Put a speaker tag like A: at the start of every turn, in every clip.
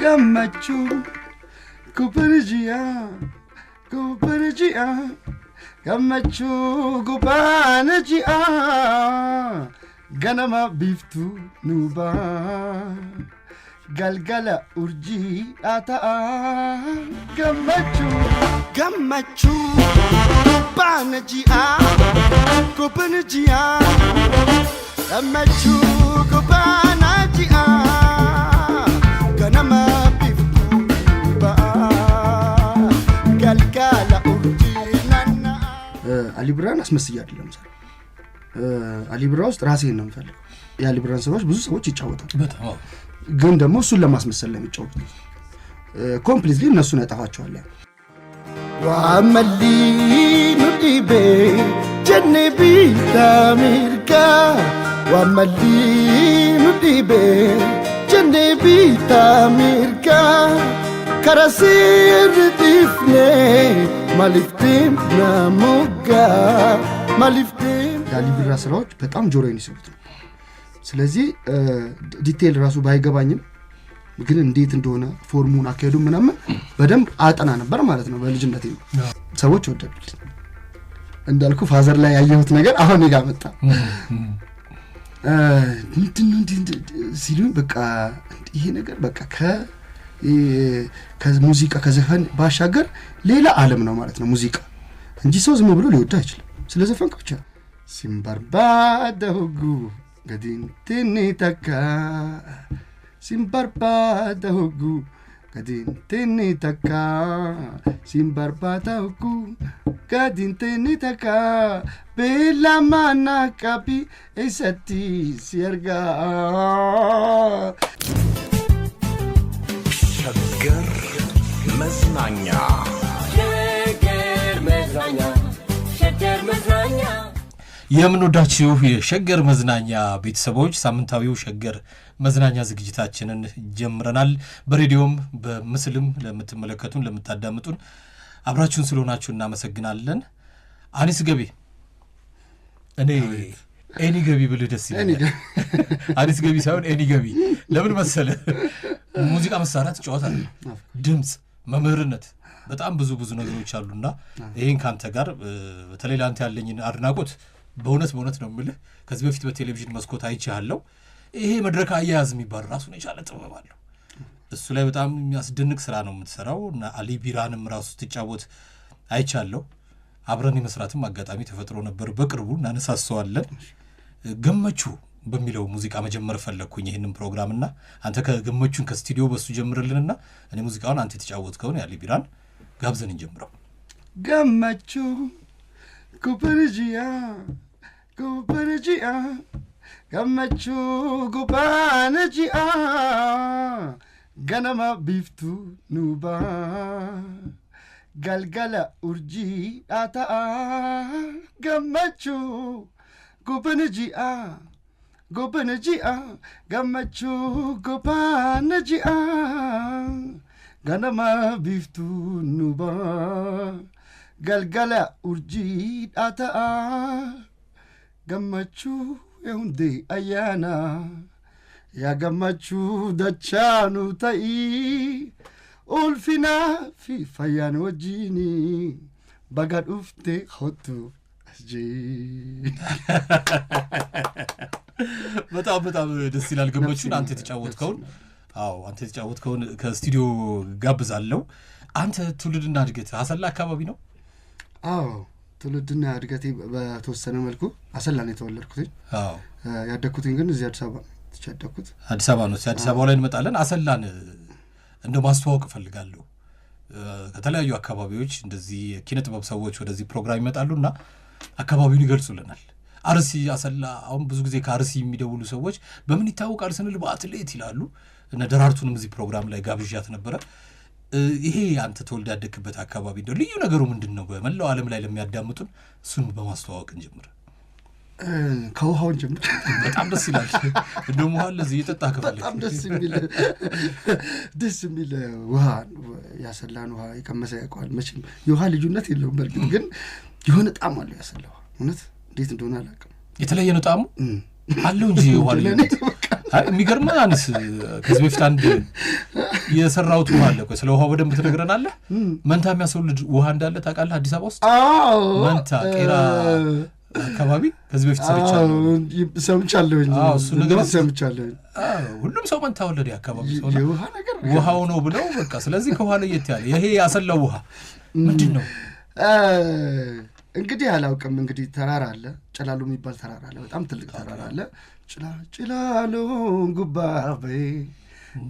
A: ገመቹ ኩበርጂያ ገመቹ ኩባነጂያ ገነማ ቢፍቱ ኑባ galgala urjii ataa gammachu banajia kobanajia gammachu kobanajia ganama biftu ba galgala urjii nana አሊብራን አስመስያ አይደለም ሰር አሊብራ ውስጥ ራሴን ነው የምፈልገው የአሊብራን ሰዎች ብዙ ሰዎች ይጫወታሉ
B: በጣም
A: ግን ደግሞ እሱን ለማስመሰል ነው የሚጫወቱት ኮምፕሊትሊ እነሱን ያጠፋቸዋል ዋመሊ ኑዲቤ ጀነቢ ታሚርካ ዋመሊ ኑዲቤ ጀነቢ ታሚርካ ከራሲር ዲፍኔ ማሊፍቲም ናሙጋ ማሊፍቲም የአሊብራ ስራዎች በጣም ጆሮዬን ይስቡት ስለዚህ ዲቴል ራሱ ባይገባኝም ግን እንዴት እንደሆነ ፎርሙን አካሄዱ ምናምን በደንብ አጠና ነበር ማለት ነው በልጅነቴ ሰዎች ወደዱት እንዳልኩ ፋዘር ላይ ያየሁት ነገር አሁን ይጋመጣ ሲሉኝ በቃ ይሄ ነገር በቃ ከሙዚቃ ከዘፈን ባሻገር ሌላ ዓለም ነው ማለት ነው ሙዚቃ እንጂ ሰው ዝም ብሎ ሊወዳ አይችልም ስለዘፈን ብቻ ሲምባርባደጉ gadintini takka simbarbata hogu gadintini takka simbarbata hogu gadintini takka bella manna kapi esatti sierga
C: ሸገር መዝናኛ
B: የምንወዳችሁ የሸገር መዝናኛ ቤተሰቦች ሳምንታዊው ሸገር መዝናኛ ዝግጅታችንን ጀምረናል በሬዲዮም በምስልም ለምትመለከቱን ለምታዳምጡን አብራችሁን ስለሆናችሁ እናመሰግናለን አኒስ ገቢ እኔ ገቢ ብልህ ደስ ይላል አኒስ ገቢ ሳይሆን እኔ ገቢ ለምን መሰለ ሙዚቃ መሳሪያ ትጫወታለህ ድምጽ መምህርነት በጣም ብዙ ነገሮች አሉና ይሄን ካንተ ጋር በተለይ ላንተ ያለኝን አድናቆት በእውነት ነው የምልህ ከዚህ በፊት በቴሌቪዥን መስኮት አይቻለሁ ይሄ መድረክ አያያዝ የሚባል ራሱ ነው የቻለ ጥበብ አለው እሱ ላይ በጣም የሚያስደንቅ ስራ ነው የምትሰራው እና አሊቢራንም ራሱ ትጫወት አይቻለሁ አብረን የመስራትም አጋጣሚ ተፈጥሮ ነበር በቅርቡ እናነሳሳዋለን ገመቹ በሚለው ሙዚቃ መጀመር ፈለኩኝ ይሄንን ፕሮግራምና አንተ ከገመቹን ከስቱዲዮ በሱ ጀምርልንና እኔ ሙዚቃውን አንተ ተጫወትከውን አሊቢራን ጋብዘን እንጀምረው
A: ገመቹ ኩበርጂያ ገመቹ ኩባነጂያ ገነማ ቢፍቱ ኑባ galgala urjii ataa gammachu gobanajia gammachu gobanajia ganama biftu nuba galgala urjii ataa gammachu eunde ayana ya gammachu dachanu tai ulfina fi fayan wajini bagad ufte khotu asji
B: በጣም ደስ ይላል ገመቹን አንተ ተጫወትከውን አዎ አንተ ተጫወትከውን ከስቱዲዮ ጋብዛለሁ አንተ ትውልድና እድገት አሰላ አካባቢ ነው
A: አዎ ትውልድና እድገቴ በተወሰነ መልኩ አሰላ ነው የተወለድኩት
B: አዎ
A: ያደኩት ግን እዚህ አዲስ አበባ ተጫደኩት
B: አዲስ አበባ ነው አዲስ አበባ ላይ እንመጣለን አሰላን እንደ ማስተዋወቅ ፈልጋለሁ ከተለያዩ አካባቢዎች እንደዚህ ኪነ ጥበብ ሰዎች ወደዚህ ፕሮግራም ይመጣሉና አካባቢውን ይገልጹልናል አርሲ አሰላ አሁን ብዙ ጊዜ ከአርሲ የሚደውሉ ሰዎች በምን ይታወቃል ስንል በአትሌት ይላሉ እና ደራርቱንም እዚህ ፕሮግራም ላይ ጋብዣት ነበር ይሄ አንተ ተወልደ ያደክበት አካባቢ ነው ልዩ ነገሩ ምንድነው በመላው ዓለም ላይ ለሚያዳምጡን እሱን በማስተዋወቅ እንጀምር
A: ከውሃውን ጀምር
B: በጣም ደስ ይላል እንደው ውሃ ለዚህ እየጠጣ ከፈለክ
A: በጣም ደስ የሚል ውሃ ያሰላን ውሃ የቀመሰ ያውቃል መቼም የውሃ ልዩነት የለውም በርግጥ ግን የሆነ ጣዕም አለው ያሰላው እውነት እንዴት እንደሆነ አላውቅም
B: የተለየ ነው ጣዕሙ አለው እንጂ ውሃ ልዩነት አይ የሚገርም አንስ ከዚህ በፊት አንድ የሰራሁት ውሃ አለ። ቆይ ስለ ውሃው በደንብ ትነግረናለህ? መንታ የሚያስወልድ ውሃ እንዳለ ታውቃለህ? አዲስ አበባ ውስጥ መንታ ቄራ አካባቢ ከዚህ በፊት
A: ሰምቻለሁኝ።
B: እሱ ነገር
A: ሰምቻለሁኝ።
B: ሁሉም ሰው መንታ ወለደ አካባቢ ሰው ውሃው ነው ብለው በቃ። ስለዚህ ከውሃ ለየት ያለ ይሄ ያሰላው ውሃ ምንድን ነው
A: እንግዲህ አላውቅም። እንግዲህ ተራራ አለ፣ ጭላሎ የሚባል ተራራ አለ፣ በጣም ትልቅ ተራራ አለ። ጭላሎ ጉባቤ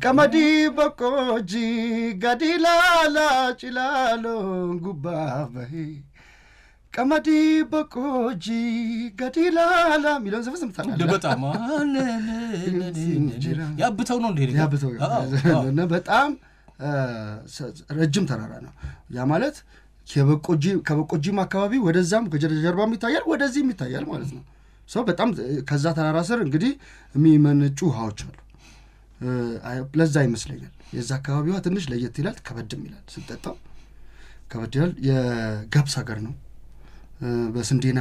A: ቀመዲ በቆጂ ጋዲላላ ጭላሎ ጉባቤ ቀመዲ በቆጂ ጋዲላላ የሚለውን ዘፈን ሰምታለህ?
B: በጣም ያብተው ነው እንዴ?
A: ያብተው እና በጣም ረጅም ተራራ ነው። ያ ማለት ከበቆጂም አካባቢ ወደዛም ከጀርባም ይታያል፣ ወደዚህም ይታያል ማለት ነው። ሰው በጣም ከዛ ተራራ ስር እንግዲህ የሚመነጩ ውሃዎች አሉ። ለዛ ይመስለኛል የዛ አካባቢ ውሃ ትንሽ ለየት ይላል፣ ከበድም ይላል። ስጠጣው ከበድ ይላል። የገብስ ሀገር ነው። በስንዴና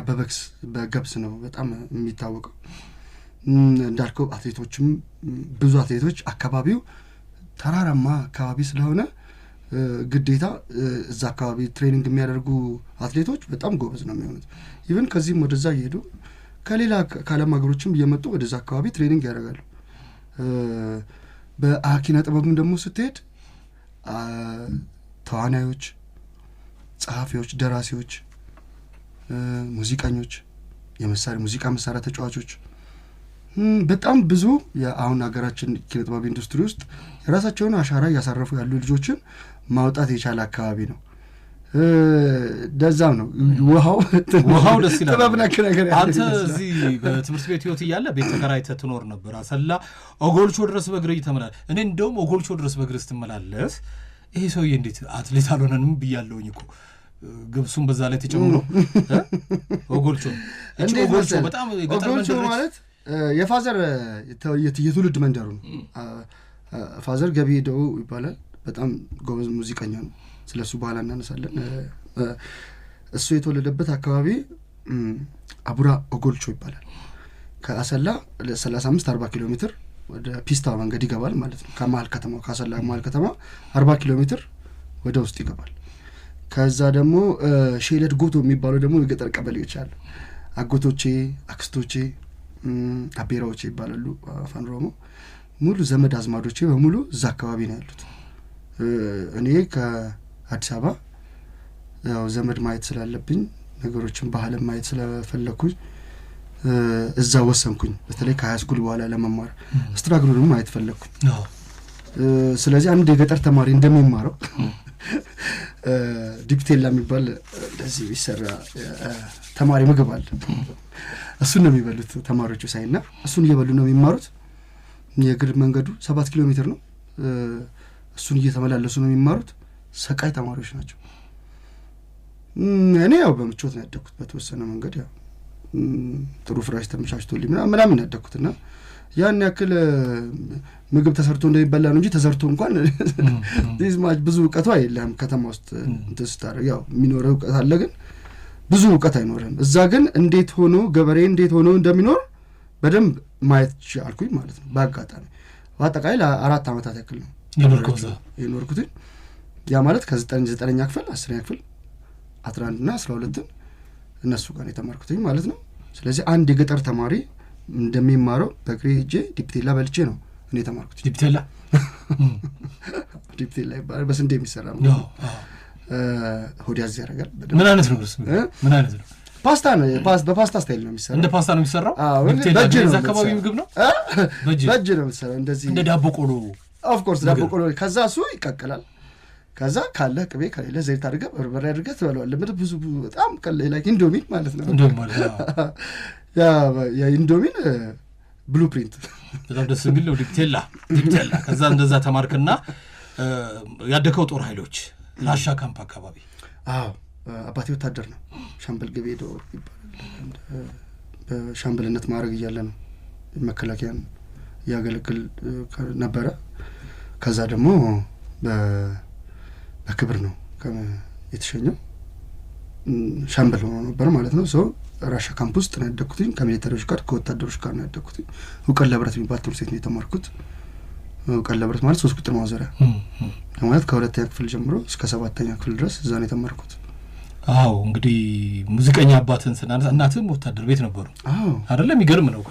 A: በገብስ ነው በጣም የሚታወቀው። እንዳልከው አትሌቶችም ብዙ አትሌቶች አካባቢው ተራራማ አካባቢ ስለሆነ ግዴታ እዛ አካባቢ ትሬኒንግ የሚያደርጉ አትሌቶች በጣም ጎበዝ ነው የሚሆኑት። ኢቨን ከዚህም ወደዛ እየሄዱ ከሌላ ከዓለም ሀገሮችም እየመጡ ወደዛ አካባቢ ትሬኒንግ ያደርጋሉ። በኪነ ጥበብም ደግሞ ስትሄድ ተዋናዮች፣ ጸሐፊዎች፣ ደራሲዎች፣ ሙዚቀኞች፣ ሙዚቃ መሳሪያ ተጫዋቾች በጣም ብዙ የአሁን ሀገራችን ኪነ ጥበብ ኢንዱስትሪ ውስጥ የራሳቸውን አሻራ እያሳረፉ ያሉ ልጆችን ማውጣት የቻለ አካባቢ ነው። ደዛም ነው ውሃው
B: ደስ ይላል።
A: ጥበብ ነክ ነገር ያለ።
B: አንተ እዚህ በትምህርት ቤት ህይወት እያለ ቤት ተከራይተህ ትኖር ነበር። አሰላ ኦጎልቾ ድረስ በእግር እየተመላለስ እኔ እንደውም ኦጎልቾ ድረስ በእግር ስትመላለስ ይሄ ሰውዬ እንዴት አትሌት አልሆነንም ብያለሁኝ እኮ ገብሱም በዛ ላይ ተጨምሮ ኦጎልቾ በጣም ገጠር መንደር
A: ማለት የፋዘር የትውልድ መንደሩ ነው። ፋዘር ገቢ ሄደው ይባላል። በጣም ጎበዝ ሙዚቀኛ ነው። ስለሱ በኋላ እናነሳለን። እሱ የተወለደበት አካባቢ አቡራ ኦጎልቾ ይባላል። ከአሰላ 35-40 ኪሎ ሜትር ወደ ፒስታ መንገድ ይገባል ማለት ነው። ከመሀል ከተማ ከአሰላ መሀል ከተማ 40 ኪሎ ሜትር ወደ ውስጥ ይገባል። ከዛ ደግሞ ሼለት ጎቶ የሚባለው ደግሞ የገጠር ቀበሌዎች አሉ። አጎቶቼ፣ አክስቶቼ፣ አቤራዎቼ ይባላሉ አፋን ኦሮሞ። ሙሉ ዘመድ አዝማዶቼ በሙሉ እዛ አካባቢ ነው ያሉት። እኔ ከአዲስ አበባ ያው ዘመድ ማየት ስላለብኝ ነገሮችን ባህልም ማየት ስለፈለኩኝ እዛ ወሰንኩኝ። በተለይ ከሀይ ስኩል በኋላ ለመማር ስትራግሉንም ማየት ፈለኩኝ። ስለዚህ አንድ የገጠር ተማሪ እንደሚማረው ዲፕቴላ የሚባል እንደዚህ ቢሰራ ተማሪ ምግብ አለ። እሱን ነው የሚበሉት ተማሪዎቹ ሳይና እሱን እየበሉ ነው የሚማሩት። የእግር መንገዱ 7 ኪሎ ሜትር ነው። እሱን እየተመላለሱ ነው የሚማሩት። ሰቃይ ተማሪዎች ናቸው። እኔ ያው በምቾት ነው ያደግኩት። በተወሰነ መንገድ ያው ጥሩ ፍራሽ ተመቻችቶልኝ ምናምን ያደግኩትና ያን ያክል ምግብ ተሰርቶ እንደሚበላ ነው እንጂ ተሰርቶ እንኳን ዲስማች ብዙ እውቀቱ አይደለም። ከተማ ውስጥ እንትን ስታደርግ ያው የሚኖረው እውቀት አለ፣ ግን ብዙ እውቀት አይኖርም። እዛ ግን እንዴት ሆኖ ገበሬ እንዴት ሆኖ እንደሚኖር በደንብ ማየት ቻልኩኝ ማለት ነው። በአጋጣሚ በአጠቃላይ ለ4 ዓመታት ያክል ነው የኖርኩት። ያ ማለት ከ9ኛ ክፍል 10ኛ ክፍል 11 እና 12 እነሱ ጋር የተማርኩትኝ ማለት ነው። ስለዚህ አንድ የገጠር ተማሪ እንደሚማረው በእግሬ ሄጄ ዲፕቴላ በልቼ ነው እኔ የተማርኩት። ዲፕቴላ ይባላል። በስንዴ የሚሰራ ነው። ሆድ ያዝ ያደርጋል።
B: ምን አይነት ነው? ምን አይነት ነው?
A: ፓስታ ነው። በፓስታ ስታይል ነው የሚሰራው።
B: እንደ ፓስታ ነው የሚሰራው።
A: በእጅ ነው
B: አካባቢ ምግብ ነው።
A: በእጅ ነው የሚሰራው። እንደዚህ
B: እንደ ዳቦ ቆሎ
A: ኦፍ ኮርስ ዳቦ ቆሎ። ከዛ እሱ ይቀቀላል። ከዛ ካለ ቅቤ ከሌለ ዘይት አድርገህ በርበሬ አድርገህ ትበለዋለህ። ምንም ብዙ በጣም ቀላል ኢንዶሚን ማለት ነው።
B: ኢንዶሚን ማለት
A: ያ ኢንዶሚን ብሉፕሪንት
B: በጣም ደስ የሚል ነው። ዲፕቴላ ከዛ እንደዛ ተማርክና ያደከው ጦር ኃይሎች ላሻ ካምፕ አካባቢ።
A: አዎ አባቴ ወታደር ነው። ሻምበል ገቤዶ ይባላል። በሻምበልነት ማዕረግ እያለ ነው መከላከያን ያገለግል ነበረ። ከዛ ደግሞ በክብር ነው የተሸኘው። ሻምበል ሆኖ ነበር ማለት ነው። ሶ ራሻ ካምፕ ውስጥ ነው ያደኩትኝ ከሚሊተሪዎች ጋር ከወታደሮች ጋር ነው ያደኩትኝ። እውቀት ለብረት የሚባል ትምህርት ቤት ነው የተማርኩት። እውቀት ለብረት ማለት 3 ቁጥር ማዞሪያ ማለት ከሁለተኛ ክፍል ጀምሮ እስከ 7ኛ ክፍል ድረስ እዛ ነው የተማርኩት።
B: አዎ እንግዲህ ሙዚቀኛ አባትን ስናነሳ እናትም ወታደር ቤት ነበሩ አይደለም? የሚገርም ነው።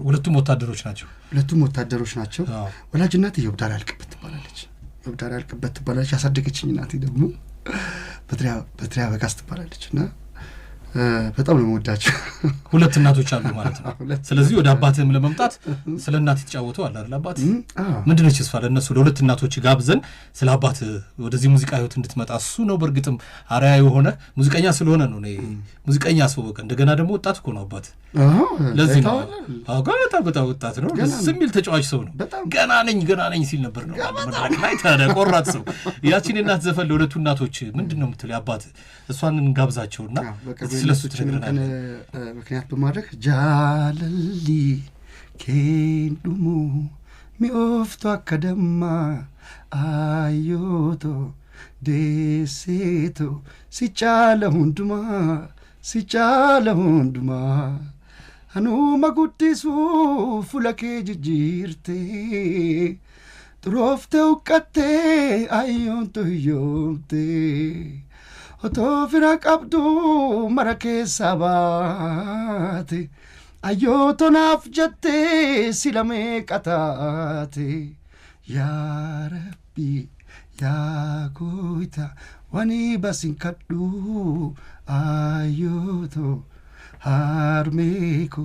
B: ሁለቱም ወታደሮች ናቸው። ወላጅ እናቴ ይወዳል አልቅበት ትባላለች። ያሳደገችኝ እናቴ ደግሞ በትሪያ በጋስ ትባላለች እና በጣም ነው የምወዳቸው። ሁለት እናቶች አሉ ማለት ነው። ስለዚህ ወደ አባትህም ለመምጣት ስለ እናት የተጫወተው አለ አይደል? አባት ምንድነው ተስፋ ለነሱ ለሁለት እናቶች ጋብዘን ስለ አባት ወደዚህ ሙዚቃ ህይወት እንድትመጣ እሱ ነው በርግጥም አሪያ የሆነ ሙዚቀኛ ስለሆነ ነው። ሙዚቀኛ አስወቀ እንደገና ደግሞ ወጣት እኮ ነው አባት። ለዚህ ነው በጣም ወጣት ነው። ዝም የሚል ተጫዋች ሰው ነው። ገና ነኝ ሲል ነበር ነው መድረክ ላይ ተቆራጥ ሰው። ያቺን እናት ዘፈን ለሁለቱ እናቶች ምንድነው የምትለው አባት? እሷን እንጋብዛቸውና ስለሱ ትነግረናለህ።
A: ምክንያት በማድረግ ጃለሊ ኬንዱሙ ሚኦፍቶ አከደማ አዮቶ ደሴቶ ሲቻለ ሁንዱማ አኑማ ጉዲሱ ፉለኬ ጅጅርቴ ጥሮፍቴ ውቀቴ አዮንቶ ህዮምቴ otoo fira qabdu mara keessa baate ayyooto naaf jettee sila meeqa taate yaa rabbi yaa gooyta wani basin kadhu ayyooto harmeeko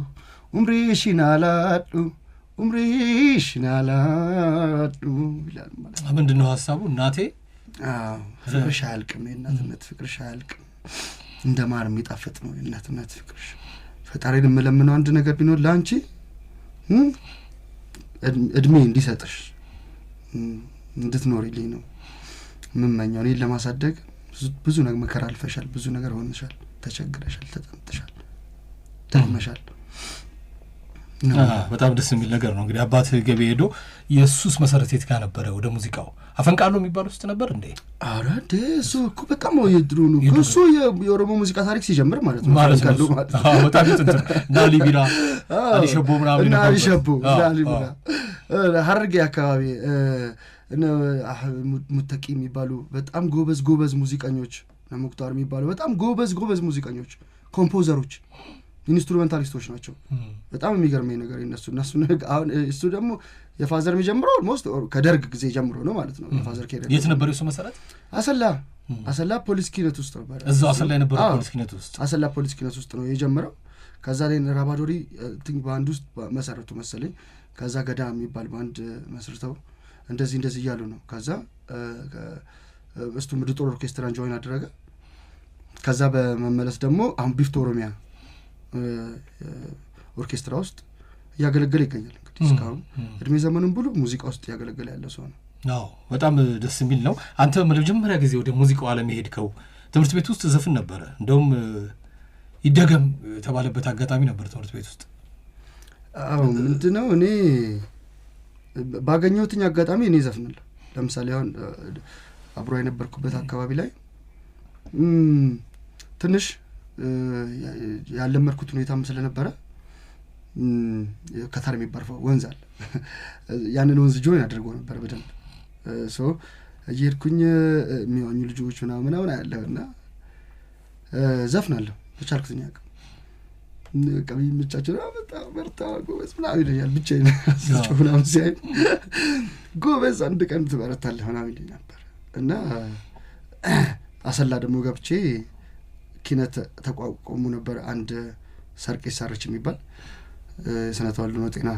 A: umrii shinaalaadhu ይላል ማለት ነው።
B: ምንድነው ሀሳቡ? እናቴ
A: ፍቅርሽ አያልቅም፣ የእናትነት ፍቅርሽ አያልቅም፣ እንደ ማር የሚጣፍጥ ነው የእናትነት ፍቅርሽ። ፈጣሪን የምለምነው አንድ ነገር ቢኖር ለአንቺ እድሜ እንዲሰጥሽ እንድትኖሪልኝ ነው የምመኘው። እኔን ለማሳደግ ብዙ ነገር መከራ አልፈሻል፣ ብዙ ነገር ሆነሻል፣ ተቸግረሻል፣ ተጠምተሻል፣ ተመሻል።
B: በጣም ደስ የሚል ነገር ነው። እንግዲህ አባት ገቢ ሄዶ የሱስ መሰረት የት ጋር ነበረ? ወደ ሙዚቃው አፈንቃሎ የሚባል ውስጥ ነበር እንዴ?
A: አረ እሱ እኮ በጣም የድሮ ነው እሱ የኦሮሞ ሙዚቃ ታሪክ ሲጀምር ማለት ነው።
B: አፈንቃሎ ማለት በጣም ጥንት ናሊቢራ አሊሸቦ ምናምን
A: እና አሊሸቦ ናሊቢራ ሀረርጌ አካባቢ ሙተቂ የሚባሉ በጣም ጎበዝ ሙዚቀኞች ሙክታር የሚባሉ በጣም ጎበዝ ሙዚቀኞች ኮምፖዘሮች ኢንስትሩሜንታሊስቶች ናቸው። በጣም የሚገርመኝ ነገር እነሱ አሁን እሱ ደግሞ የፋዘር የሚጀምረው ኦልሞስት ከደርግ ጊዜ ጀምሮ ነው ማለት ነው። የፋዘር ከደርግ
B: የት ነበር የሱ መሰረት?
A: አሰላ ፖሊስ ኪነት ውስጥ ነበር።
B: እዛው አሰላ የነበረ
A: ፖሊስ ኪነት ውስጥ ነው የጀመረው። ከዛ ላይ ራባዶሪ ባንድ ውስጥ መሰረቱ መሰለኝ። ከዛ ገዳ የሚባል ባንድ መስርተው እንደዚህ እያሉ ነው። ከዛ እስቱ ምድር ጦር ኦርኬስትራን ጆይን አደረገ። ከዛ በመመለስ ደግሞ አሁን ቢፍቶ ኦሮሚያ ኦርኬስትራ ውስጥ እያገለገለ ይገኛል። እንግዲህ እስካሁን እድሜ ዘመኑን ብሉ ሙዚቃ ውስጥ እያገለገለ ያለ ሰው ነው።
B: አዎ በጣም ደስ የሚል ነው። አንተ ለመጀመሪያ ጊዜ ወደ ሙዚቃው ዓለም የሄድከው ትምህርት ቤት ውስጥ ዘፍን ነበረ። እንደውም ይደገም የተባለበት አጋጣሚ ነበር ትምህርት ቤት ውስጥ።
A: አዎ ምንድነው እኔ ባገኘሁትኝ አጋጣሚ እኔ ዘፍናለሁ። ለምሳሌ አሁን አብሮ የነበርኩበት አካባቢ ላይ ትንሽ ያለመርኩት ሁኔታም ስለነበረ ከታር የሚባል ወንዝ አለ። ያንን ወንዝ ጆይን አድርገው ነበር በደንብ ሶ እየሄድኩኝ የሚዋኙ ልጆች ምናምን አያለሁና ዘፍናለሁ በቻልኩትኛ አቅም። ቀቢ ምቻቸው በጣም በርታ ጎበዝ ምናምን ይለኛል። ብቻዬን ስጮህ ምናምን ሲያይ ጎበዝ አንድ ቀን ትበረታለህ ምናምን ይለኝ ነበር እና አሰላ ደግሞ ገብቼ ኪነት ተቋቁሞ ነበር። አንድ ሰርቄ ሳርች የሚባል ስነ ተዋልዶ ጤና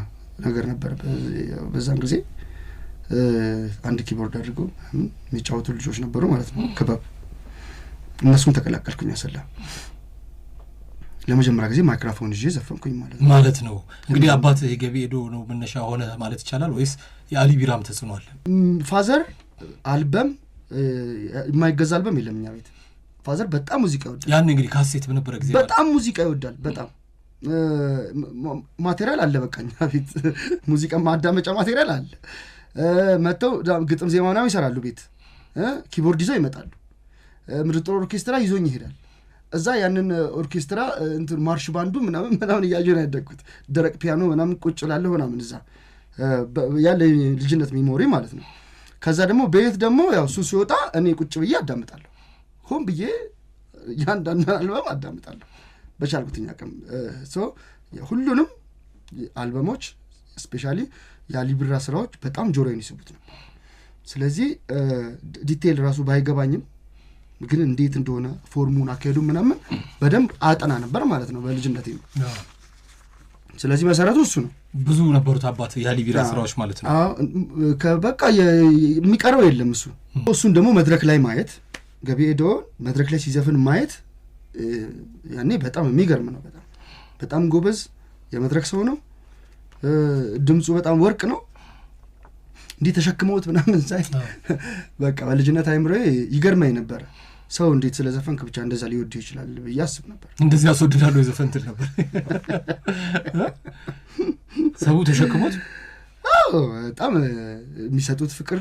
A: ነገር ነበር። በዛን ጊዜ አንድ ኪቦርድ አድርገው የሚጫወቱ ልጆች ነበሩ ማለት ነው ክበብ። እነሱን ተቀላቀልኩኝ አሰላ። ለመጀመሪያ ጊዜ ማይክሮፎን ይዤ ዘፈንኩኝ ማለት
B: ነው። እንግዲህ አባት ገቢ ሄዶ ነው መነሻ ሆነ ማለት ይቻላል ወይስ የአሊ ቢራም ተጽዕኖ አለ?
A: ፋዘር አልበም የማይገዛ አልበም የለም እኛ ቤት። ፋዘር በጣም ሙዚቃ ይወዳል።
B: ያን እንግዲህ ካሴት በነበረ ጊዜ
A: በጣም ሙዚቃ ይወዳል። በጣም ማቴሪያል አለ። በቃኛ ቤት ሙዚቃ ማዳመጫ ማቴሪያል አለ። መተው ግጥም ዜማ ምናምን ይሰራሉ ቤት። ኪቦርድ ይዘው ይመጣሉ። ምድር ጦር ኦርኬስትራ ይዞኝ ይሄዳል። እዛ ያንን ኦርኬስትራ እንትን ማርሽ ባንዱ ምናምን እያየሁ ነው ያደግኩት። ደረቅ ፒያኖ ምናምን ቁጭ እላለሁ ምናምን እዛ ያለ ልጅነት ሚሞሪ ማለት ነው። ከዛ ደግሞ ቤት ደግሞ ያው እሱ ሲወጣ እኔ ቁጭ ብዬ አዳምጣለሁ። ሆን ብዬ ያንዳንዱ አልበም አዳምጣለሁ በቻልኩትኛ ቀን። ሁሉንም አልበሞች ስፔሻሊ የአሊ ቢራ ስራዎች በጣም ጆሮዬን ይስቡት ነው። ስለዚህ ዲቴይል ራሱ ባይገባኝም ግን እንዴት እንደሆነ ፎርሙን አካሄዱ ምናምን በደንብ አጠና ነበር ማለት ነው በልጅነቴ ነው። ስለዚህ መሰረቱ እሱ ነው።
B: ብዙ ነበሩት አባት የአሊ ቢራ ስራዎች ማለት ነው።
A: በቃ የሚቀረው የለም እሱ። እሱን ደግሞ መድረክ ላይ ማየት ገቢኤዶ መድረክ ላይ ሲዘፍን ማየት ያኔ በጣም የሚገርም ነው። በጣም ጎበዝ የመድረክ ሰው ነው። ድምፁ በጣም ወርቅ ነው። እንዲህ ተሸክመውት ምናምን ሳይ በቃ በልጅነት አይምሮዬ ይገርመኝ ነበር። ሰው እንዴት ስለዘፈንክ ብቻ እንደዛ ሊወድ ይችላል ብዬ አስብ ነበር።
B: እንደዚህ ያስወድዳሉ የዘፈንትል ነበር ሰው ተሸክሞት
A: በጣም የሚሰጡት ፍቅር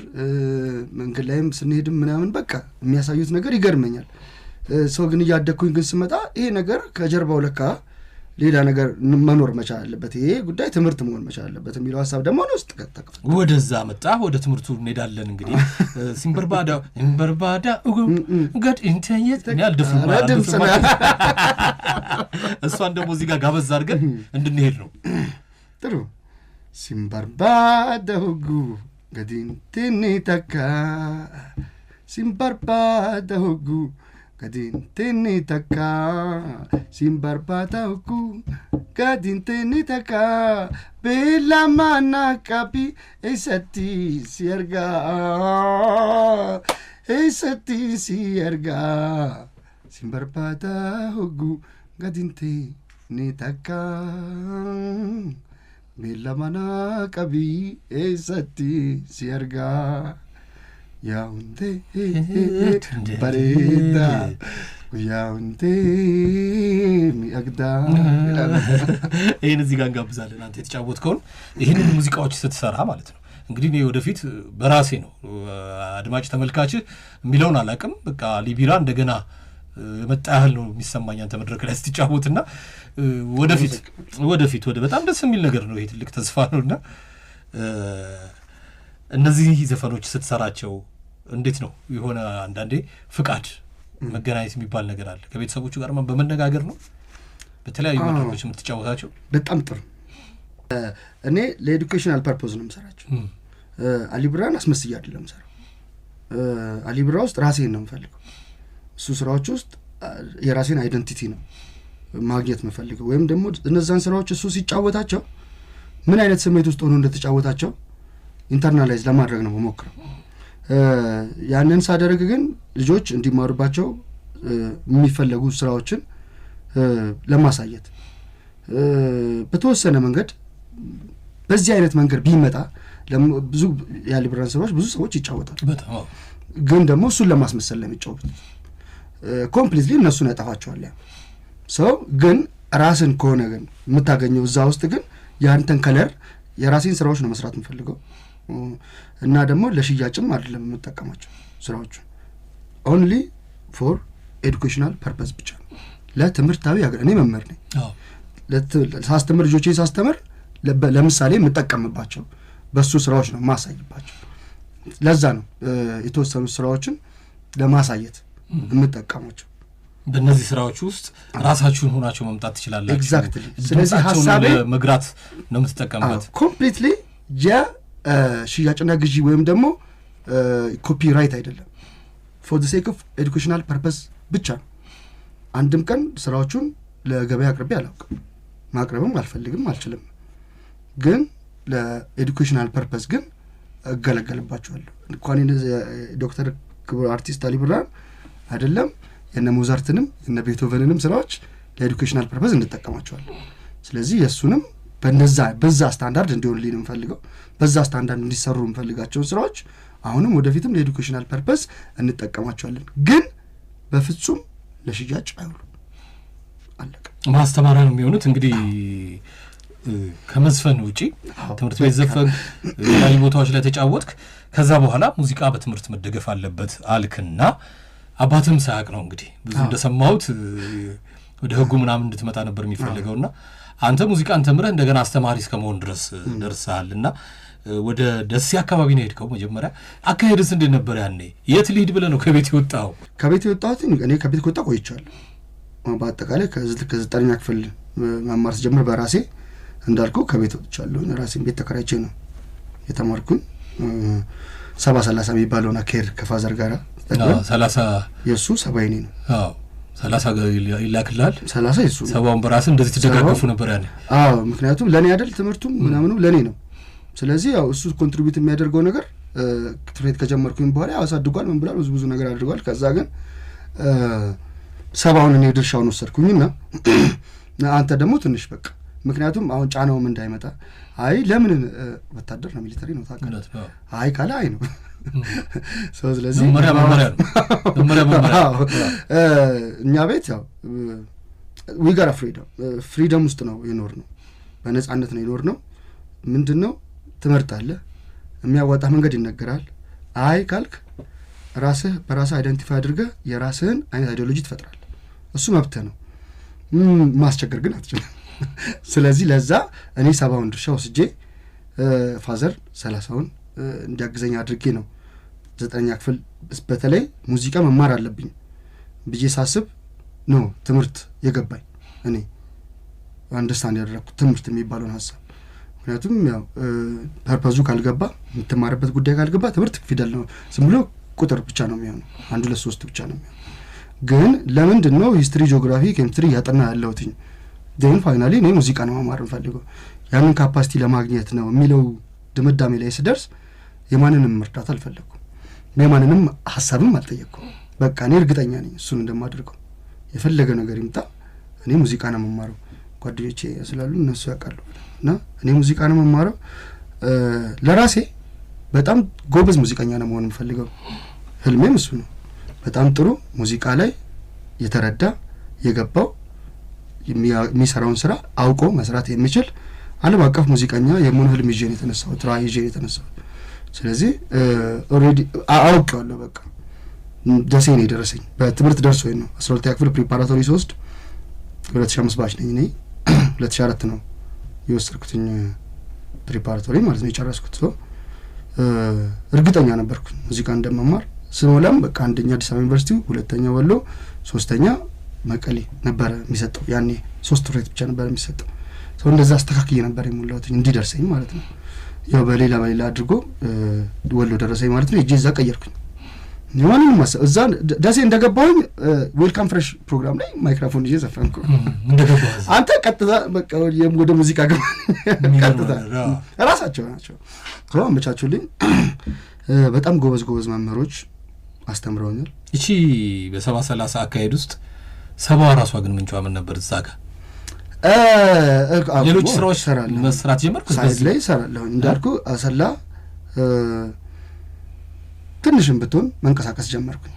A: መንገድ ላይም ስንሄድም ምናምን በቃ የሚያሳዩት ነገር ይገርመኛል። ሰው ግን እያደግኩኝ ግን ስመጣ ይሄ ነገር ከጀርባው ለካ ሌላ ነገር መኖር መቻል አለበት፣ ይሄ ጉዳይ ትምህርት መሆን መቻል አለበት የሚለው ሀሳብ ደግሞ ነው ውስጥ ከተከፈተ
B: ወደዛ መጣ። ወደ ትምህርቱ እንሄዳለን እንግዲህ ሲምበርባዳ ገድ ኢንተየት ያልደፍሩ እሷን ደግሞ እዚህ ጋር ጋበዝ አድርገን እንድንሄድ ነው።
A: ጥሩ ሲምበርባዳ ሁጉ ገዲንቲኒ ተካ ሲምበርባዳ ሁጉ gadintini taka simbarbata huku gadintini taka bela mana kapi esati sierga simbarbata huku gadintini taka bela mana kapi esati sierga ያውንቴ በሬዳ ያውንቴ ሚአግዳ
B: ይህን እዚህ ጋር እንጋብዛለን። አንተ የተጫወትከውን ይህንን ሙዚቃዎች ስትሰራ ማለት ነው እንግዲህ እኔ ወደፊት በራሴ ነው አድማጭ ተመልካች የሚለውን አላውቅም። በቃ አሊ ቢራ እንደገና የመጣ ያህል ነው የሚሰማኝ አንተ መድረክ ላይ ስትጫወትና ወደፊት ወደ በጣም ደስ የሚል ነገር ነው። ይሄ ትልቅ ተስፋ ነውና እነዚህ ዘፈኖች ስትሰራቸው እንዴት ነው የሆነ አንዳንዴ ፍቃድ መገናኘት የሚባል ነገር አለ ከቤተሰቦቹ ጋር በመነጋገር ነው በተለያዩ መድረኮች የምትጫወታቸው?
A: በጣም ጥሩ። እኔ ለኤዱኬሽናል ፐርፖዝ ነው የምሰራቸው። አሊ ቢራን አስመስዬ አይደለም የምሰራው። አሊ ቢራ ውስጥ ራሴን ነው የምፈልገው። እሱ ስራዎች ውስጥ የራሴን አይደንቲቲ ነው ማግኘት የምፈልገው። ወይም ደግሞ እነዛን ስራዎች እሱ ሲጫወታቸው ምን አይነት ስሜት ውስጥ ሆኖ እንደተጫወታቸው ኢንተርናላይዝ ለማድረግ ነው መሞክረው። ያንን ሳደርግ ግን ልጆች እንዲማሩባቸው የሚፈለጉ ስራዎችን ለማሳየት በተወሰነ መንገድ በዚህ አይነት መንገድ ቢመጣ ብዙ የአሊ ቢራን ስራዎች ብዙ ሰዎች ይጫወታሉ። ግን ደግሞ እሱን ለማስመሰል ለሚጫወቱት ኮምፕሊትሊ እነሱን ያጠፋቸዋል። ሰው ግን ራስን ከሆነ ግን የምታገኘው እዛ ውስጥ ግን ያንተን ከለር የራሴን ስራዎች ነው መስራት የምፈልገው እና ደግሞ ለሽያጭም አይደለም የምጠቀማቸው ስራዎቹ ኦንሊ ፎር ኤዱኬሽናል ፐርፐዝ ብቻ ነው። ለትምህርታዊ እኔ መምህር ነኝ። ሳስተምር ልጆቼን ሳስተምር ለምሳሌ የምጠቀምባቸው በሱ ስራዎች ነው ማሳይባቸው። ለዛ ነው የተወሰኑ ስራዎችን ለማሳየት የምጠቀማቸው።
B: በእነዚህ ስራዎች ውስጥ ራሳችሁን ሆናችሁ መምጣት ትችላላችሁ።
A: ኤግዛክትሊ። ስለዚህ ሐሳቤ
B: መግራት ነው የምትጠቀምበት
A: ኮምፕሊትሊ ሽያጭና ግዢ ወይም ደግሞ ኮፒራይት አይደለም። ፎር ዘ ሴክ ኦፍ ኤዱኬሽናል ፐርፐስ ብቻ ነው። አንድም ቀን ስራዎቹን ለገበያ አቅርቤ አላውቅም። ማቅረብም አልፈልግም አልችልም። ግን ለኤዱኬሽናል ፐርፐስ ግን እገለገልባቸዋለሁ። እንኳን ዶክተር ክቡር አርቲስት አሊ ቢራን አይደለም የነ ሞዛርትንም የነ ቤቶቨንንም ስራዎች ለኤዱኬሽናል ፐርፐስ እንጠቀማቸዋለን። ስለዚህ የሱንም በዛ ስታንዳርድ እንዲሆንልኝ ነው የምፈልገው። በዛ ስታንዳርድ እንዲሰሩ የምፈልጋቸውን ስራዎች አሁንም ወደፊትም ለኤዱኬሽናል ፐርፐስ እንጠቀማቸዋለን። ግን በፍጹም ለሽያጭ አይውሉም። አለቀ።
B: ማስተማሪያ ነው የሚሆኑት። እንግዲህ ከመዝፈን ውጪ ትምህርት ቤት ዘፈን ላይ ቦታዎች ላይ ተጫወትክ። ከዛ በኋላ ሙዚቃ በትምህርት መደገፍ አለበት አልክና አባትም ሳያቅ ነው እንግዲህ ብዙ እንደሰማሁት ወደ ህጉ ምናምን እንድትመጣ ነበር የሚፈልገውና አንተ ሙዚቃን ተምረህ እንደገና አስተማሪ እስከመሆን ድረስ ደርሰሃልና ወደ ደሴ አካባቢ ነው ሄድከው። መጀመሪያ አካሄድስ እንዴት ነበር ያኔ? የት ልሂድ ብለህ ነው ከቤት የወጣው?
A: ከቤት የወጣሁት እኔ ከቤት ከወጣ ቆይቻለሁ። በአጠቃላይ ከ9ኛ ክፍል መማር ስጀምር በራሴ እንዳልኩ ከቤት ወጥቻለሁ። ራሴን ቤት ተከራይቼ ነው የተማርኩኝ። 70-30 የሚባለውን አካሄድ ከፋዘር ጋር
B: 30
A: የሱ 70 የኔ ነው።
B: 30 ይላክልሃል፣
A: 30 የሱ ነው።
B: 70 በራስህ እንደዚህ ተደጋገፉ ነበር ያኔ?
A: ምክንያቱም ለኔ አይደል ትምህርቱም ምናምኑ ለኔ ነው። ስለዚህ ያው እሱ ኮንትሪቢዩት የሚያደርገው ነገር ትሬት ከጀመርኩኝ በኋላ አሳድጓል፣ ምን ብሏል፣ ብዙ ነገር አድርጓል። ከዛ ግን 70ውን እኔ ድርሻውን ወሰድኩኝና አንተ ደግሞ ትንሽ በቃ ምክንያቱም አሁን ጫናውም እንዳይመጣ አይ ለምን ወታደር ነው ሚሊተሪ ነው ታውቃለህ፣ አይ ካለ አይ ነው ስለዚህ መመሪያ እኛ ቤት ያው we got ፍሪደም ውስጥ ነው የኖር ነው፣ በነጻነት ነው የኖር ነው። ምንድነው ትምህርት አለ፣ የሚያዋጣ መንገድ ይነገራል። አይ ካልክ ራስህ በራስህ አይደንቲፋይ አድርገህ የራስህን አይነት አይዲዮሎጂ ትፈጥራለህ። እሱ መብትህ ነው፣ ማስቸገር ግን አትችልም። ስለዚህ ለዛ እኔ 70ውን ድርሻ ወስጄ ፋዘር 30ውን እንዲያግዘኝ አድርጌ ነው 9ኛ ክፍል በተለይ ሙዚቃ መማር አለብኝ ብዬ ሳስብ ነው ትምህርት የገባኝ። እኔ አንደርስታንድ ያደረኩት ትምህርት የሚባለውን ሀሳብ። ምክንያቱም ያው ፐርፐዙ ካልገባ የምትማርበት ጉዳይ ካልገባ ትምህርት ፊደል ነው፣ ዝም ብሎ ቁጥር ብቻ ነው የሚሆነው፣ 1 2 3 ብቻ ነው የሚሆነው። ግን ለምንድን ነው ሂስትሪ፣ ጂኦግራፊ፣ ኬሚስትሪ ያጠና ያለሁትኝ? ግን ፋይናሊ እኔ ሙዚቃ ነው መማር የምፈልገው ያንን ካፓሲቲ ለማግኘት ነው የሚለው ድምዳሜ ላይ ስደርስ የማንንም እርዳታ አልፈለኩም፣ የማንንም ሀሳብም አልጠየቅኩም። በቃ እኔ እርግጠኛ ነኝ እሱን እንደማደርገው። የፈለገ ነገር ይምጣ እኔ ሙዚቃ ነው መማረው። ጓደኞቼ ስላሉ እነሱ ያውቃሉ እና እኔ ሙዚቃ ነው መማረው። ለራሴ በጣም ጎበዝ ሙዚቀኛ ነው መሆን የምፈልገው። ህልሜም እሱ ነው። በጣም ጥሩ ሙዚቃ ላይ የተረዳ የገባው የሚሰራውን ስራ አውቆ መስራት የሚችል ዓለም አቀፍ ሙዚቀኛ የመሆን ህልም ይዤ ነው የተነሳሁት፣ ራዕይ ይዤ ነው የተነሳሁት። ስለዚህ ኦልሬዲ አውቄዋለሁ። በቃ ደሴ ነው የደረሰኝ። በትምህርት ደርሶኝ ነው 12ኛ ክፍል ፕሪፓራቶሪ ስወስድ 2005 ባች ነኝ እኔ 2004 ነው የወሰድኩትኝ ፕሪፓራቶሪ ማለት ነው የጨረስኩት። እርግጠኛ ነበርኩኝ ሙዚቃ እንደመማር። ስሞላም በቃ አንደኛ አዲስ አበባ ዩኒቨርሲቲ፣ ሁለተኛ ወሎ፣ ሶስተኛ መቀሌ ነበር የሚሰጠው። ያኔ 3 ሬት ብቻ ነበር የሚሰጠው። ሰው እንደዛ አስተካክዬ ነበር የሞላሁት እንዲደርሰኝ ማለት ነው። ያው በሌላ አድርጎ ወሎ ደረሰኝ ማለት ነው። እጄ እዛ ቀየርኩኝ። የማንንም እዛ ደሴ እንደገባሁኝ ዌልካም ፍሬሽ ፕሮግራም ላይ ማይክሮፎን ይዤ ዘፈንኩ። አንተ ቀጥታ በቃ ወደ ሙዚቃ ገባ። ቀጥታ ራሳቸው ናቸው ሰው አመቻቹልኝ። በጣም ጎበዝ መምህሮች አስተምረውኛል።
B: እቺ በ70-30 አካሄድ ውስጥ 70 ራሷ ግን ምንጯ ምን ነበር? እዛ ጋር ሌሎች ስራዎች መስራት ጀመርኩ።
A: ሳይድ ላይ ሰራለሁ እንዳልኩ አሰላ ትንሽም ብትሆን መንቀሳቀስ ጀመርኩኝ።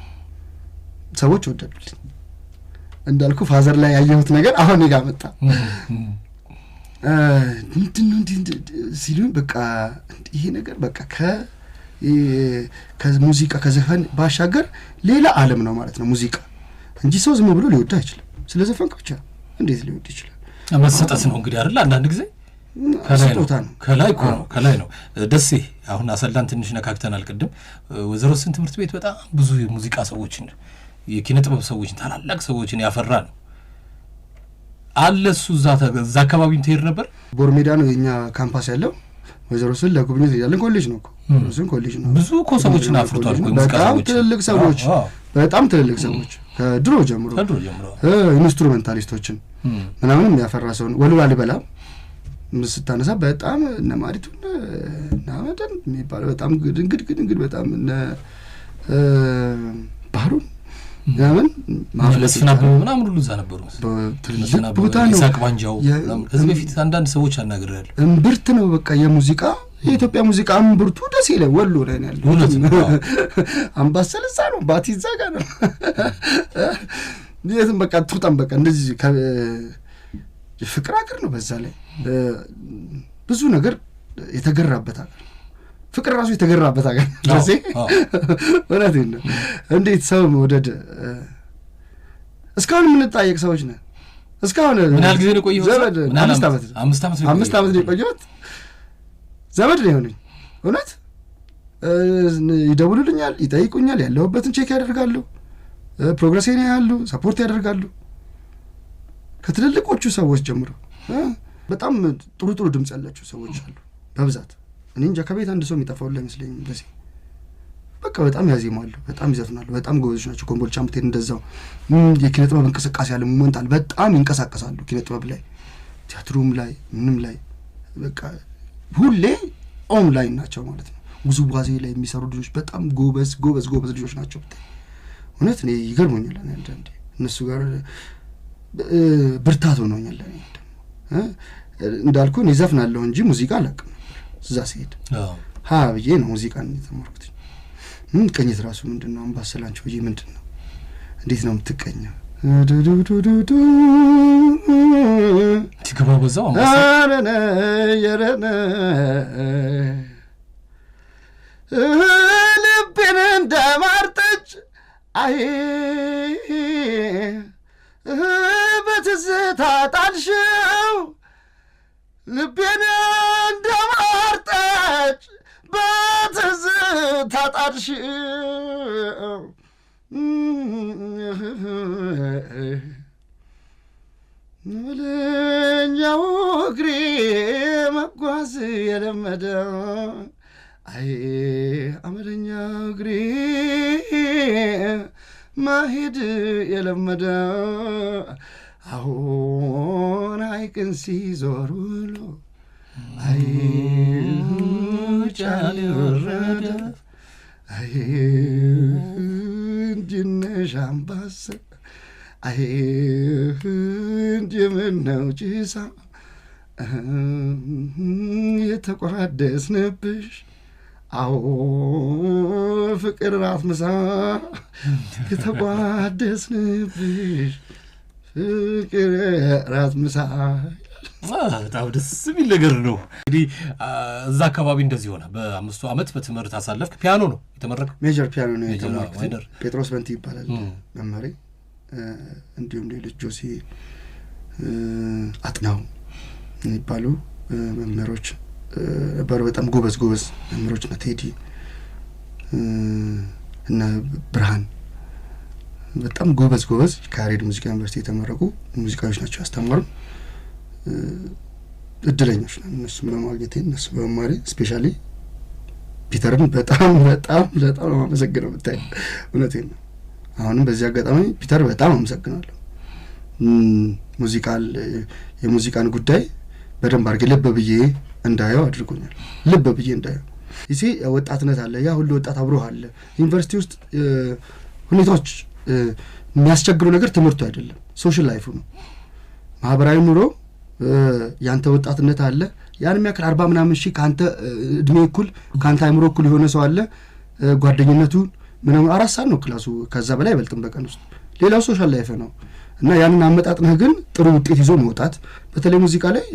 A: ሰዎች ወደዱልኝ። እንዳልኩ ፋዘር ላይ ያየሁት ነገር አሁን እኔ ጋር መጣ። ምንድነው ሲሉኝ በቃ ይሄ ነገር በቃ ከሙዚቃ ከዘፈን ባሻገር ሌላ ዓለም ነው ማለት ነው ሙዚቃ እንጂ ሰው ዝም ብሎ ሊወድ አይችልም። ስለ ዘፈን ብቻ እንዴት ሊወድ ይችላል?
B: መሰጠት ነው እንግዲህ አይደል? አንዳንድ ጊዜ ከላይ ነው። ደሴ አሁን አሰላን ትንሽ ነካክተናል ቅድም። ወይዘሮ ስን ትምህርት ቤት በጣም ብዙ የሙዚቃ ሰዎችን የኪነ ጥበብ ሰዎችን ታላላቅ ሰዎችን ያፈራ ነው አለ። እሱ እዛ አካባቢም ትሄድ ነበር።
A: ቦርሜዳ ነው የኛ ካምፓስ ያለው። ወይዘሮ ስን ለጉብኝት ያለን ኮሌጅ ነው እኮ እሱን ኮሌጅ ነው።
B: ብዙ እኮ ሰዎችን አፍርቷል እኮ ሙዚቃ ሰዎች፣
A: በጣም ትልልቅ ሰዎች ከድሮ ጀምሮ ኢንስትሩሜንታሊስቶችን ምናምንም ያፈራ ሰው ነው። ወሎ ላሊበላ ስታነሳ በጣም እነ ማሪቱ እና መደን የሚባለው በጣም እንግድ በጣም እነ ባህሩን ምናምን
B: ማፍለስናብ ምናምን ሁሉ እዛ ነበሩ። ቦታ ነው ሳቅባንጃው ከዚህ በፊት አንዳንድ ሰዎች አናግሬያለሁ። እምብርት ነው በቃ የሙዚቃ የኢትዮጵያ ሙዚቃ እምብርቱ ደስ ይላል። ወሎ ላይ ነው ያለው። አምባሰል እዛ ነው፣ ባቲ እዛ ጋር ነው። የትም በቃ ትውጣም በቃ እንደዚህ ፍቅር አገር ነው። በዛ ላይ ብዙ ነገር የተገራበት አገር
A: ፍቅር ራሱ የተገራበት ሀገር ደሴ። እውነቴን ነው። እንዴት ሰው መውደድ እስካሁን የምንጣየቅ ሰዎች ነን። እስካሁን
B: ምን ያህል ጊዜ ነው የቆየሁት?
A: ዘመድ 5 ዓመት ነው የቆየሁት። ዘመድ ነው የሆነኝ። እውነት ይደውሉልኛል፣ ይጠይቁኛል፣ ያለሁበትን ቼክ ያደርጋሉ፣ ፕሮግረሴን ያያሉ፣ ሰፖርት ያደርጋሉ። ከትልልቆቹ ሰዎች ጀምሮ በጣም ጥሩ ጥሩ ድምፅ ያላቸው ሰዎች አሉ በብዛት። እኔ እንጃ ከቤት አንድ ሰው የሚጠፋው አይመስለኝም ደሴ። በቃ በጣም ያዜማሉ፣ በጣም ይዘፍናሉ፣ በጣም ጎበዞች ናቸው። ኮምቦልቻ ምትሄድ እንደዛው የኪነ ጥበብ እንቅስቃሴ ያለ ሞመንታል በጣም ይንቀሳቀሳሉ። ኪነ ጥበብ ላይ ቲያትሩም ላይ ምንም ላይ በቃ ሁሌ ኦን ላይ ናቸው ማለት ነው። ውዝዋዜ ላይ የሚሰሩ ልጆች በጣም ጎበዝ ልጆች ናቸው። እውነት እኔ ይገርሞኛል አንዳንዴ እነሱ ጋር ብርታት ሆኖኛል። እንዳልኩ እኔ ዘፍናለሁ እንጂ ሙዚቃ አላውቅም። እዛ ሲሄድ ብዬ ነው ሙዚቃን የተማርኩት። ቅኝት ራሱ ምንድን ነው? አምባሰል አንቺ ብዬ ምንድን ነው? እንዴት ነው የምትቀኘው?
B: ትግባ በዛው አምባሰል
A: ልቤን እንደማርጠጭ አይ በትዝታ ጣልሽው ልቤን እንደማርጠጭ በትዝታ ጣልሽው ለኛው እግሬ መጓዝ የለመደው አይ አመለኛው እግሬ ማሄድ የለመደው አሁን ሐይቅን ሲዞር ውሎ አይ ጫሌ ወረደ አይ እንጅነሽ አምባሰል አይ እንጅምነው ጭሳ የተቋደስንብሽ አዎ ፍቅር ራት ምሳ የተቋደስንብሽ ፍቅር ራት ምሳ።
B: በጣም ደስ የሚል ነገር ነው። እንግዲህ እዛ አካባቢ እንደዚህ ሆነ። በ5 ዓመት በትምህርት አሳለፍክ። ፒያኖ ነው የተመረቀው?
A: ሜጀር ፒያኖ ነው የተማርኩት። ጴጥሮስ በንቲ ይባላል መመሬ። እንዲሁም ሌሎች ጆሲ አጥናው የሚባሉ መምህሮች ነበሩ። በጣም ጎበዝ መምህሮች እና ቴዲ እና ብርሃን በጣም ጎበዝ ከያሬድ ሙዚቃ ዩኒቨርሲቲ የተመረቁ ሙዚቃዎች ናቸው ያስተማሩ። እድለኞች ነን እነሱም በማግኘቴ እነሱ በመማሬ። ስፔሻሊ ፒተርን በጣም አመሰግነው። ብታይ እውነቴን ነው። አሁንም በዚህ አጋጣሚ ፒተር በጣም አመሰግናለሁ። የሙዚቃን ጉዳይ በደንብ አድርጌ ልብ ብዬ እንዳየው አድርጎኛል። ልብ ብዬ እንዳየው ይሄ ወጣትነት አለ፣ ያ ሁሉ ወጣት አብሮ አለ። ዩኒቨርሲቲ ውስጥ ሁኔታዎች የሚያስቸግሩ ነገር ትምህርቱ አይደለም፣ ሶሻል ላይፉ ነው። ማህበራዊ ኑሮ ያንተ ወጣትነት አለ። ያን የሚያክል 40 ምናምን ሺህ ካንተ እድሜ እኩል ካንተ አይምሮ እኩል የሆነ ሰው አለ። ጓደኝነቱ ምንም 4 ሰዓት ነው ክላሱ፣ ከዛ በላይ አይበልጥም በቀን ውስጥ። ሌላው ሶሻል ላይፍ ነው እና ያንን አመጣጥነህ ግን ጥሩ ውጤት ይዞ መውጣት። በተለይ ሙዚቃ ላይ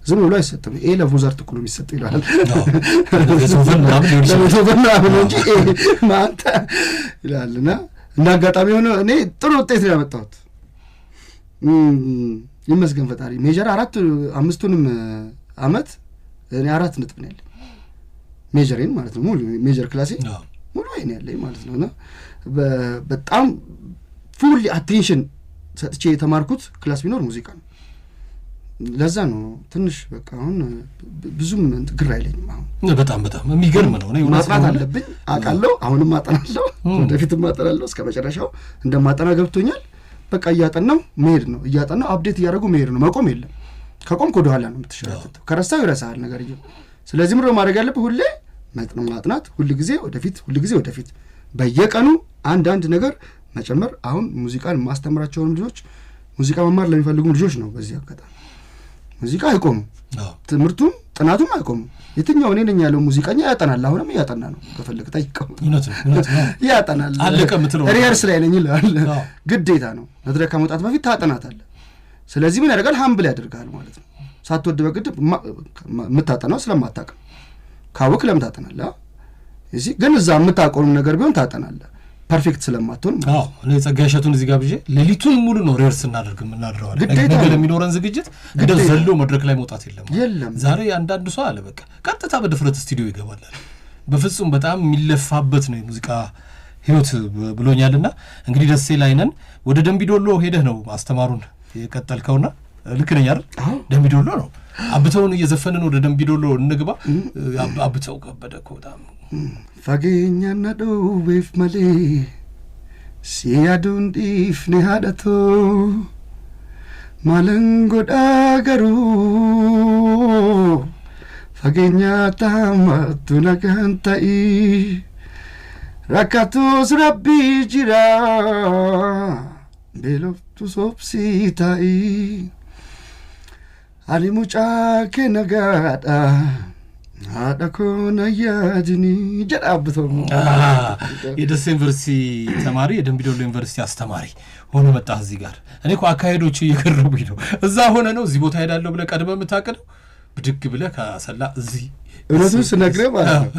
A: ዝም ብሎ አይሰጥም። ለሞዛርት እኮ ነው የሚሰጥ ይላል ለቤቶቨን ምናምን እንጂ ማንተ ይላልና እንደ አጋጣሚ ሆነ እኔ ጥሩ ውጤት ነው ያመጣሁት። ይመስገን ፈጣሪ። ሜጀር 5ቱንም አመት እኔ 4 ነጥብ ነው ያለኝ ሜጀሬን ማለት ነው። ሙሉ ሜጀር ክላሴ ሙሉ አይኔ ያለኝ ማለት ነውና በጣም ፉል አቴንሽን ሰጥቼ የተማርኩት ክላስ ቢኖር ሙዚቃ ነው። ለዛ ነው ትንሽ በቃ አሁን ብዙም ግራ አይለኝም። አሁን
B: በጣም የሚገርም ነው። እኔ
A: ማጥናት አለብኝ አውቃለሁ። አሁንም ማጠናለሁ፣ ወደፊትም ማጠናለሁ። እስከ መጨረሻው እንደማጠና ገብቶኛል። በቃ እያጠናው መሄድ ነው፣ እያጠናው አፕዴት እያደረጉ መሄድ ነው። መቆም የለም። ከቆምክ ወደ ኋላ ነው የምትሸራተተው። ከረሳው ይረሳል ነገር ይሁን። ስለዚህ ምንድነው ማድረግ ያለብህ? ሁሌ ማጥናት፣ ሁሉ ጊዜ ወደፊት በየቀኑ አንድ ነገር መጨመር። አሁን ሙዚቃን ማስተምራቸውን ልጆች ሙዚቃ መማር ለሚፈልጉ ልጆች ነው። በዚህ አጋጣሚ ሙዚቃ አይቆምም፣ ትምህርቱም ጥናቱም አይቆምም። የትኛው እኔ ነኝ ያለው ሙዚቀኛ ያጠናል። አሁንም እያጠና ነው። ከፈለክ ታይቀም
B: እውነት ነው
A: ያጠናል።
B: አለቀ የምትለው
A: ሪሄርስ ላይ ነኝ ይላል። ግዴታ ነው። መድረክ ከመውጣት በፊት ታጠናታለህ። ስለዚህ ምን ያደርጋል? ሀምብል ያደርጋል ማለት ነው። ሳትወድ በግድ የምታጠናው ስለማታውቅ ካወቅ ለምን ታጠናለህ? እዚህ ግን እዛ የምታቆም ነገር ቢሆን ታጠናለህ ፐርፌክት ስለማትሆን።
B: አዎ እኔ ጸጋዬ እሸቱን እዚህ ጋር ብዬ ሌሊቱን ሙሉ ነው ሪሄርስ እናደርግ የምናድረዋለን። ነገ ለሚኖረን ዝግጅት ግደው ዘሎ መድረክ ላይ መውጣት የለም። ዛሬ አንዳንድ ሰው አለ በቃ ቀጥታ በድፍረት ስቱዲዮ ይገባል። በፍጹም በጣም የሚለፋበት ነው የሙዚቃ ህይወት ብሎኛልና እንግዲህ ደሴ ላይ ነን። ወደ ደምቢዶሎ ሄደህ ነው ማስተማሩን የቀጠልከውና ልክ ነኝ አይደል? ደምቢዶሎ ነው አብተውን እየዘፈንን ወደ ደምቢዶሎ እንግባ። አብተው ከበደ እኮ በጣም
A: fageenya na dhoweef malee si yaaduun dhiifne haadhatoo maalan godhaa garuu fageenya taamatu nagaan ta'ii rakkatus rabbii jira beeloftus obsii ta'ii ani mucaa kee nagaadha haadha koona yaadini ጀዳብተው
B: የደሴ ዩኒቨርሲቲ ተማሪ የደምቢዶሎ ዩኒቨርሲቲ አስተማሪ ሆኖ መጣ እዚህ ጋር። እኔ እኮ አካሄዶቹ እየቀረቡኝ ነው። እዛ ሆነ ነው እዚህ ቦታ ሄዳለሁ ብለህ ቀድመህ የምታቀደው ብድግ ብለህ ከሰላ እዚህ
A: እውነቱን ስነግርህ ማለት ነው።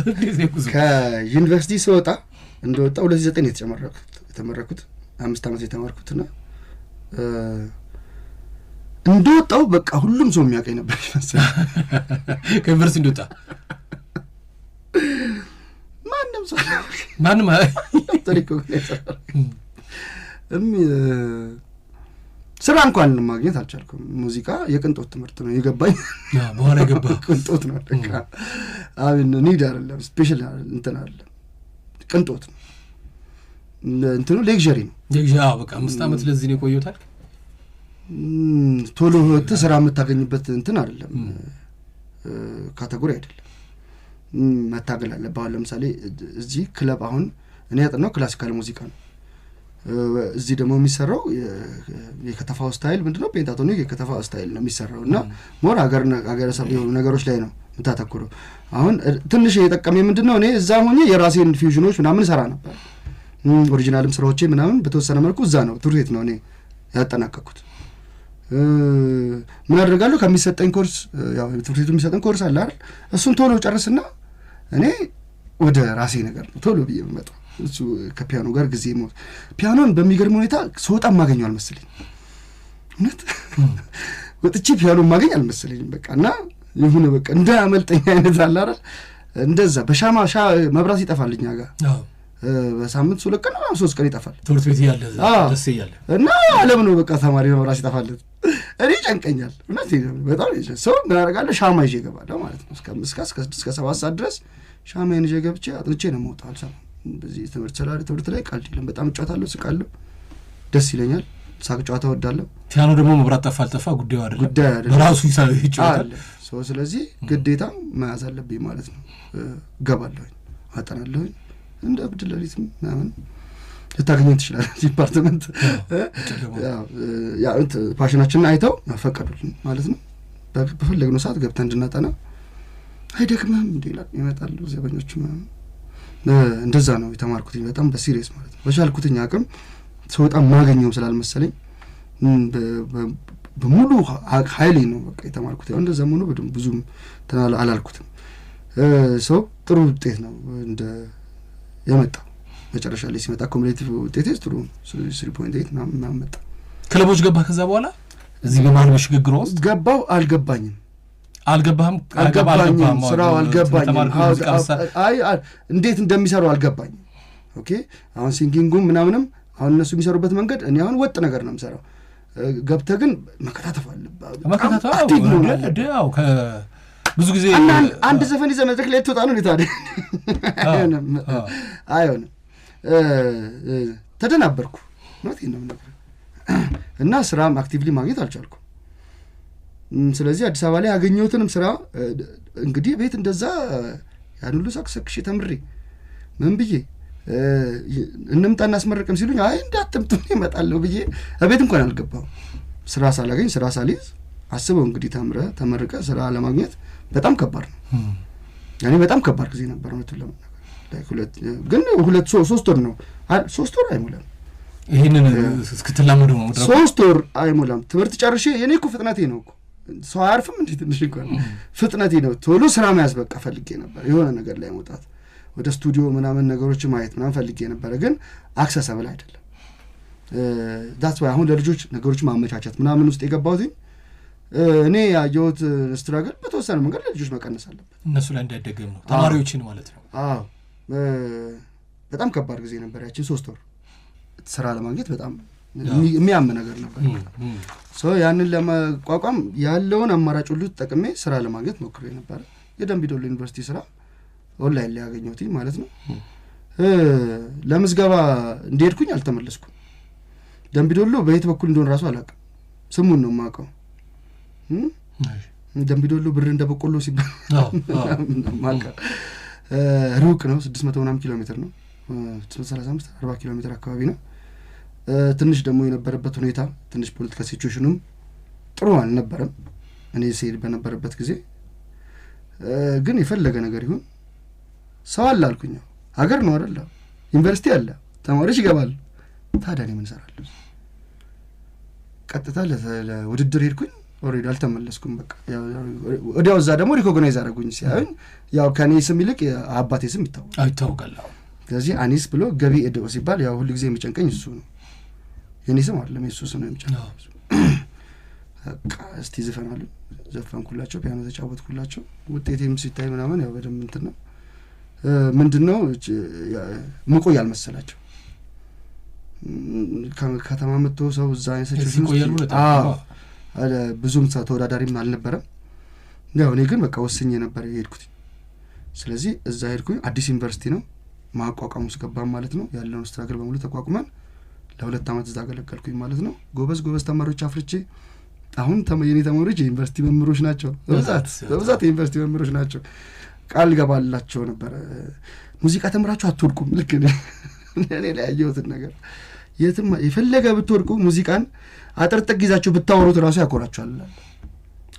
A: ከዩኒቨርሲቲ ስወጣ እንደወጣ 2009 የተመረኩት 5 ዓመት የተማርኩትና እንደወጣው በቃ ሁሉም ሰው የሚያውቀኝ ነበር ይመስል
B: ከዩኒቨርሲቲ እንደወጣ ማንም
A: ስራ እንኳን ማግኘት አልቻልኩም። ሙዚቃ የቅንጦት ትምህርት ነው የገባኝ።
B: በኋላ ገባ
A: ቅንጦት ነው በቃ አሁን ኒድ አይደለም ስፔሻል እንትን አይደለም ቅንጦት ነው እንትኑ ሌክዠሪ ነው።
B: በቃ 5 ዓመት ለዚህ ነው የቆየሁት።
A: ቶሎ ስራ የምታገኝበት እንትን አይደለም ካቴጎሪ አይደለም። መታገል አለብህ። አሁን ለምሳሌ እዚህ ክለብ አሁን እኔ ያጠናው ክላሲካል ሙዚቃ ነው። እዚህ ደግሞ የሚሰራው የከተፋው ስታይል ምንድነው ፔንታቶኒክ የከተፋው ስታይል ነው የሚሰራው እና ሞር ሀገረሰብ የሆኑ ነገሮች ላይ ነው የምታተኩረው። አሁን ትንሽ የጠቀመኝ ምንድነው እኔ እዛ ሆኜ የራሴን ፊውዥኖች ምናምን ሰራ ነበር። ኦሪጂናልም ስራዎቼ ምናምን በተወሰነ መልኩ እዛ ነው ትምህርት ቤት ነው እኔ ያጠናቀቅኩት። ምን አደርጋለሁ ከሚሰጠኝ ኮርስ ያው ትምህርት ቤቱ የሚሰጠኝ ኮርስ አለ አይደል እሱን ቶሎ ጨርስና እኔ ወደ ራሴ ነገር ነው ቶሎ ብዬ የምመጣው። እሱ ከፒያኖ ጋር ጊዜ ፒያኖን በሚገርም ሁኔታ ስወጣ ማገኘው አልመሰለኝ። እውነት ወጥቼ ፒያኖ ማገኝ አልመሰለኝም። በቃ እና የሆነ በቃ እንዳያመልጠኝ አይነት አለ አይደል እንደዛ በሻማ መብራት ይጠፋልኛ ጋር በሳምንት 2 ቀን 3 ቀን ይጠፋል
B: ትምህርት ቤት ያለ ደስ ይያለ እና
A: ዓለም ነው በቃ ተማሪ መብራት ይጠፋል። እኔ ጨንቀኛል እውነት በጣም ሰው ምን አደርጋለሁ ሻማ ይዤ እገባለሁ ማለት ነው። እስከ 7 ሰዓት ድረስ ሻማ ይዤ ገብቼ አጥንቼ ነው የምወጣው። አልሰማም በዚህ ትምህርት ላይ ቀልድ የለም። በጣም እጫወታለሁ፣ ስቃለሁ፣ ደስ ይለኛል። ሳቅ ጨዋታ እወዳለሁ።
B: ፒያኖ ደግሞ መብራት ጠፋ አልጠፋ ጉዳዩ አይደለም በራሱ ይጫወታል።
A: ስለዚህ ግዴታ መያዝ አለብኝ ማለት ነው። እገባለሁ፣ አጠናለሁ እንደ እብድ ሌሊትም ምናምን ልታገኘኝ ትችላለህ። ዲፓርትመንት ያው ፓሽናችንን አይተው ፈቀዱልን ማለት ነው። በፈለግነው ሰዓት ገብተን እንድናጠና አይደክምህም እንዴ ይመጣሉ ዘበኞቹ ምናምን። እንደዛ ነው የተማርኩትኝ በጣም በሲሪየስ ማለት ነው። በቻልኩትኝ አቅም ስወጣ ማገኘው ስላልመሰለኝ በሙሉ ኃይሌ ነው በቃ የተማርኩት። ያው እንደዛ ሆኖ ብዙም አላልኩትም። ሰው ጥሩ ውጤት ነው እንደ የመጣው መጨረሻ ላይ ሲመጣ ኮሙሌቲቭ ውጤት ጥሩ 3.8 ምናምን መጣ።
B: ክለቦች ገባህ ከዛ በኋላ እዚህ በማል በሽግግር ውስጥ
A: ገባው አልገባኝም።
B: አልገባህም
A: ስራው አልገባኝም። አይ እንዴት እንደሚሰራው አልገባኝም። ኦኬ አሁን ሲንጊንጉም ምናምንም አሁን እነሱ የሚሰሩበት መንገድ እኔ አሁን ወጥ ነገር ነው የምሰራው። ገብተህ ግን መከታተፍ
B: አለብህ። ብዙ ጊዜ
A: አንድ ዘፈን ይዘህ መድረክ ላይ ትወጣ ነው ታዲያ አይሆንም። ተደናበርኩ ማለት ነው ነገር እና ስራም አክቲቭሊ ማግኘት አልቻልኩም። ስለዚህ አዲስ አበባ ላይ ያገኘሁትንም ስራ እንግዲህ ቤት እንደዛ ያን ሁሉ ሳክሰክሽ ተምሬ ምን ብዬ እንምጣ እናስመረቅም ሲሉኝ አይ እንዳትምጡ እመጣለሁ ብዬ ቤት እንኳን አልገባሁም። ስራ ሳላገኝ ስራ ሳልይዝ አስበው እንግዲህ ተመረቀ ስራ ለማግኘት በጣም ከባድ ነው። ያኔ በጣም ከባድ ጊዜ ነበር ነው ተለማ ግን 2-3 ወር ነው 3 ወር አይሞላም።
B: ይሄንን እስክትላመዱ ነው
A: 3 ወር አይሞላም። ትምህርት ጨርሼ የኔ እኮ ፍጥነቴ ነው እኮ ሰው አያርፍም እንዴ ትንሽ እንኳን ፍጥነቴ ነው ቶሎ ስራ መያዝ በቃ ፈልጌ ነበር የሆነ ነገር ላይ መውጣት ወደ ስቱዲዮ ምናምን ነገሮችን ማየት ምናምን ፈልጌ ነበር ግን አክሰሰብል አይደለም ዳትስ ዋይ አሁን ለልጆች ነገሮች ማመቻቸት ምናምን ውስጥ የገባሁት እኔ ያየሁት ስትራግል በተወሰነ መንገድ ለልጆች መቀነስ አለበት
B: እነሱ ላይ እንዳይደገም ነው ተማሪዎችን ማለት ነው
A: አዎ በጣም ከባድ ጊዜ ነበር ያቺን 3 ወር ስራ ለማግኘት በጣም የሚያም ነገር ነበር ያንን ለመቋቋም ያለውን አማራጭ ሁሉ ተጠቅሜ ስራ ለማግኘት ሞክሬ ነበር የደምቢ ዶሎ ዩኒቨርሲቲ ስራ ኦንላይን ላይ ያገኘሁት ማለት ነው ለምዝገባ እንደሄድኩኝ አልተመለስኩም ደምቢ ዶሎ በየት በኩል እንደሆነ ራሱ አላውቅም ስሙን ነው የማውቀው ደምቢ ዶሎ ብር እንደበቆሎ ሲባል ማውቀው ሩቅ ነው 600 ምናምን ኪሎ ሜትር ነው 635 40 ኪሎ ሜትር አካባቢ ነው ትንሽ ደግሞ የነበረበት ሁኔታ ትንሽ ፖለቲካ ሲቹዌሽኑም ጥሩ አልነበረም እኔ ሲሄድ በነበረበት ጊዜ ግን የፈለገ ነገር ይሁን ሰው አለ አልኩኝ ሀገር ነው አይደል ዩኒቨርሲቲ አለ ተማሪዎች ይገባሉ ታዲያ እኔ ምን እሰራለሁ ቀጥታ ለውድድር ሄድኩኝ ኦሬዲ አልተመለስኩም በቃ ወዲያው እዛ ደግሞ ሪኮግናይዝ አደረጉኝ ሲያዩኝ ያው ከኔ ስም ይልቅ አባቴ ስም
B: ይታወቃል
A: ስለዚህ አኒስ ብሎ ገቢ ኤዶ ሲባል ያው ሁሉ ጊዜ የሚጨንቀኝ እሱ ነው የኔ ስም አይደለም የሱ ስም ነው የሚጨንቀኝ በቃ እስቲ ዘፈናሉ ዘፈንኩላቸው ፒያኖ ተጫወትኩላቸው ውጤቴም ሲታይ ምናምን ያው በደንብ እንትን ነው ምንድነው ሙቆ ያልመሰላቸው ከተማ መጥቶ ሰው እዛ አይሰችው ብዙም ተወዳዳሪም አልነበረም ያው እኔ ግን በቃ ወስኜ ነበር የሄድኩት ስለዚህ እዛ ሄድኩኝ አዲስ ዩኒቨርሲቲ ነው ማቋቋም ውስጥ ገባን ማለት ነው ያለውን ስትራግል በሙሉ ተቋቁመን ለ2 አመት እዛ አገለገልኩኝ ማለት ነው ጎበዝ ተማሪዎች አፍርቼ አሁን የኔ ተማሪዎች የዩኒቨርሲቲ መምህሮች ናቸው በብዛት የዩኒቨርሲቲ መምህሮች ናቸው ቃል ገባላቸው ነበር ሙዚቃ ተምራችሁ አትወድቁም ልክ እኔ ላይ ያየሁትን ነገር የትም የፈለገ ብትወድቁ ሙዚቃን አጥርጥቅ ይዛችሁ ብታወሩት ራሱ ያኮራችኋል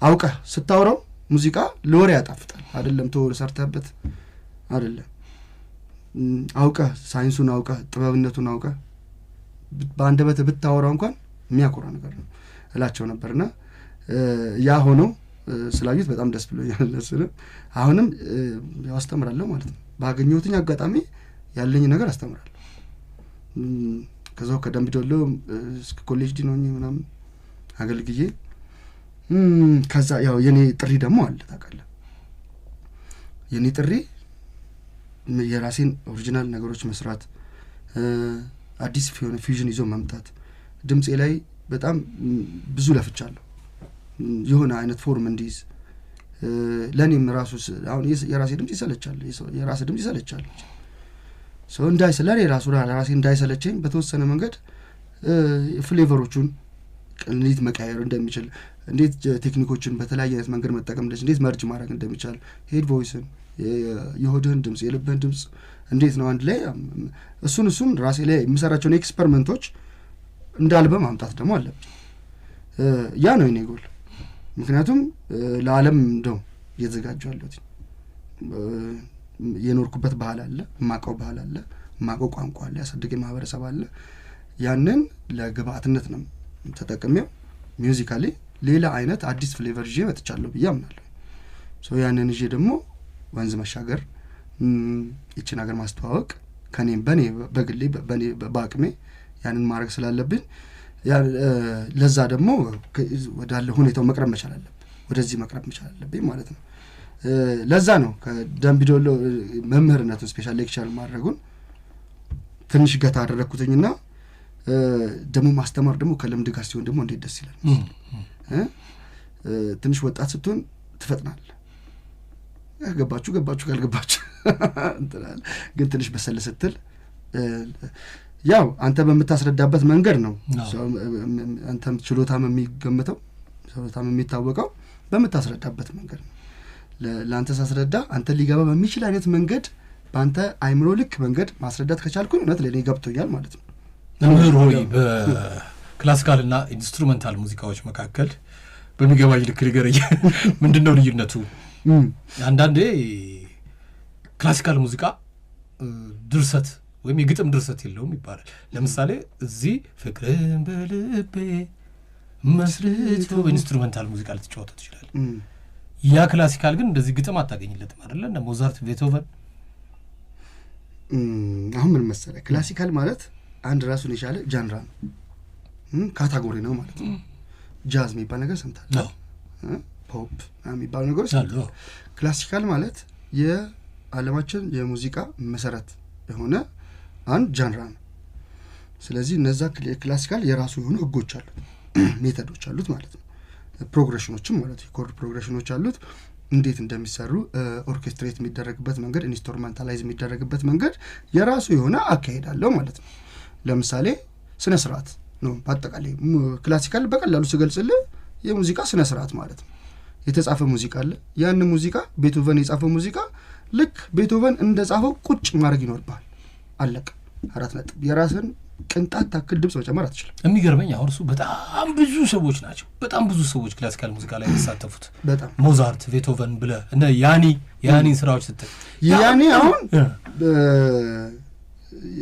A: አውቀህ ስታወራው ሙዚቃ ለወሬ ያጣፍጣል አይደለም ተወር ሰርተህበት አይደለም አውቀህ ሳይንሱን አውቀህ ጥበብነቱን አውቀህ በአንደበት ብታወራው እንኳን የሚያኮራ ነገር ነው እላቸው ነበርና ያ ሆኖ ስላዩት በጣም ደስ ብሎኛል ለስለ አሁንም ያስተምራለሁ ማለት ነው ባገኘሁትኝ አጋጣሚ ያለኝ ነገር አስተምራለሁ ከዛው ከደምቢ ዶሎ ኮሌጅ ዲኖኝ ምናምን አገልግዬ ከዛ ያው የኔ ጥሪ ደግሞ አለ ታውቃለህ የኔ ጥሪ የራሴን ኦሪጂናል ነገሮች መስራት አዲስ ፊውዥን ይዞ መምጣት ድምጼ ላይ በጣም ብዙ ለፍቻለሁ የሆነ አይነት ፎርም እንዲይዝ ለኔም ራሱ አሁን የራሴ ድምጽ ይሰለቻል የራሴ ድምጽ ይሰለቻል ሰው እንዳይሰለር ራሴ እንዳይሰለቸኝ በተወሰነ መንገድ ፍሌቨሮቹን እንዴት መቀየር እንደሚችል እንዴት ቴክኒኮችን በተለያየ አይነት መንገድ መጠቀም እንዴት መርጅ ማድረግ እንደሚቻል ሄድ ቮይስን የሆድህን ድምጽ የልብህን ድምጽ እንዴት ነው አንድ ላይ እሱን ራሴ ላይ የሚሰራቸውን ኤክስፐሪመንቶች እንዳልበም ማምጣት ደግሞ አለብኝ ያ ነው የኔ ጎል ምክንያቱም ለዓለም እንደው እየተዘጋጀሁለት የኖርኩበት ባህል አለ ማቀው ባህል አለ ማቀው ቋንቋ አለ ያሳደገኝ ማህበረሰብ አለ ያንን ለግብአትነት ነው ተጠቅሜው ሚውዚካሊ ሌላ አይነት አዲስ ፍሌቨር ይዤ መጥቻለሁ ብዬ አምናለሁ ያንን ይዤ ደግሞ ወንዝ መሻገር እቺን ሀገር ማስተዋወቅ ከኔም በኔ በግሌ በኔ በአቅሜ ያንን ማድረግ ስላለብኝ ለዛ ደግሞ ወዳለ ሁኔታው መቅረብ መቻል አለብኝ ወደዚህ መቅረብ መቻል አለብኝ ማለት ነው ለዛ ነው ከደምቢ ዶሎ መምህርነቱን ስፔሻል ሌክቸር ማድረጉን ትንሽ ገታ አደረኩትኝና ደግሞ ማስተማር ደግሞ ከልምድ ጋር ሲሆን ደግሞ እንዴት ደስ ይላል ትንሽ ወጣት ስትሆን ትፈጥናለህ ገባችሁ ካልገባችሁ እንትላል ግን ትንሽ በሰለ ስትል ያው አንተ በመታስረዳበት መንገድ ነው አንተም ችሎታም የሚገመተው ችሎታም የሚታወቀው በመታስረዳበት መንገድ ነው ለአንተ ሳስረዳ አንተ ሊገባ በሚችል አይነት መንገድ በአንተ አይምሮ ልክ መንገድ ማስረዳት ከቻልኩኝ እውነት ለኔ ገብቶኛል ማለት ነው
B: መምህር ሆይ በክላሲካልና ኢንስትሩሜንታል ሙዚቃዎች መካከል በሚገባኝ ልክ ንገረኝ ምንድነው ልዩነቱ አንዳንዴ ክላሲካል ሙዚቃ ድርሰት ወይም የግጥም ድርሰት የለውም ይባላል ለምሳሌ እዚህ ፍቅርን በልቤ መስርቶ በኢንስትሩሜንታል ሙዚቃ ልትጫወተው ትችላለህ። ያ ክላሲካል ግን እንደዚህ ግጥም አታገኝለትም አይደለ? እንደ ሞዛርት፣ ቤቶቨን።
A: አሁን ምን መሰለህ ክላሲካል ማለት አንድ ራሱን የቻለ ጃንራ ነው፣ ካታጎሪ ነው ማለት ነው። ጃዝ የሚባል ነገር ሰምታለህ? ፖፕ የሚባሉ ነገሮች ሰምታለህ? ክላሲካል ማለት የዓለማችን የሙዚቃ መሰረት የሆነ አንድ ጃንራ ነው። ስለዚህ እነዛ ክላሲካል የራሱ የሆኑ ህጎች አሉት፣ ሜተዶች አሉት ማለት ነው። ፕሮግሬሽኖችም ማለት የኮርድ ፕሮግሬሽኖች አሉት። እንዴት እንደሚሰሩ ኦርኬስትሬት የሚደረግበት መንገድ፣ ኢንስትሩሜንታላይዝ የሚደረግበት መንገድ የራሱ የሆነ አካሄድ አለው ማለት ነው። ለምሳሌ ስነ ስርዓት ነው። በአጠቃላይ ክላሲካል በቀላሉ ስገልጽልህ የሙዚቃ ስነ ስርዓት ማለት ነው። የተጻፈ ሙዚቃ አለ። ያን ሙዚቃ ቤቶቨን የጻፈው ሙዚቃ ልክ ቤቶቨን እንደጻፈው ቁጭ ማድረግ ይኖርብሃል። አለቀ። 4 ነጥብ። የራስን ቅንጣት ታክል ድምጽ መጨመር አትችልም።
B: የሚገርመኝ አሁን እሱ በጣም ብዙ ሰዎች ናቸው፣ በጣም ብዙ ሰዎች ክላሲካል ሙዚቃ ላይ የተሳተፉት።
A: በጣም
B: ሞዛርት፣ ቤቶቨን ብለህ እነ ያኒን ስራዎች ስትል
A: ያኒ አሁን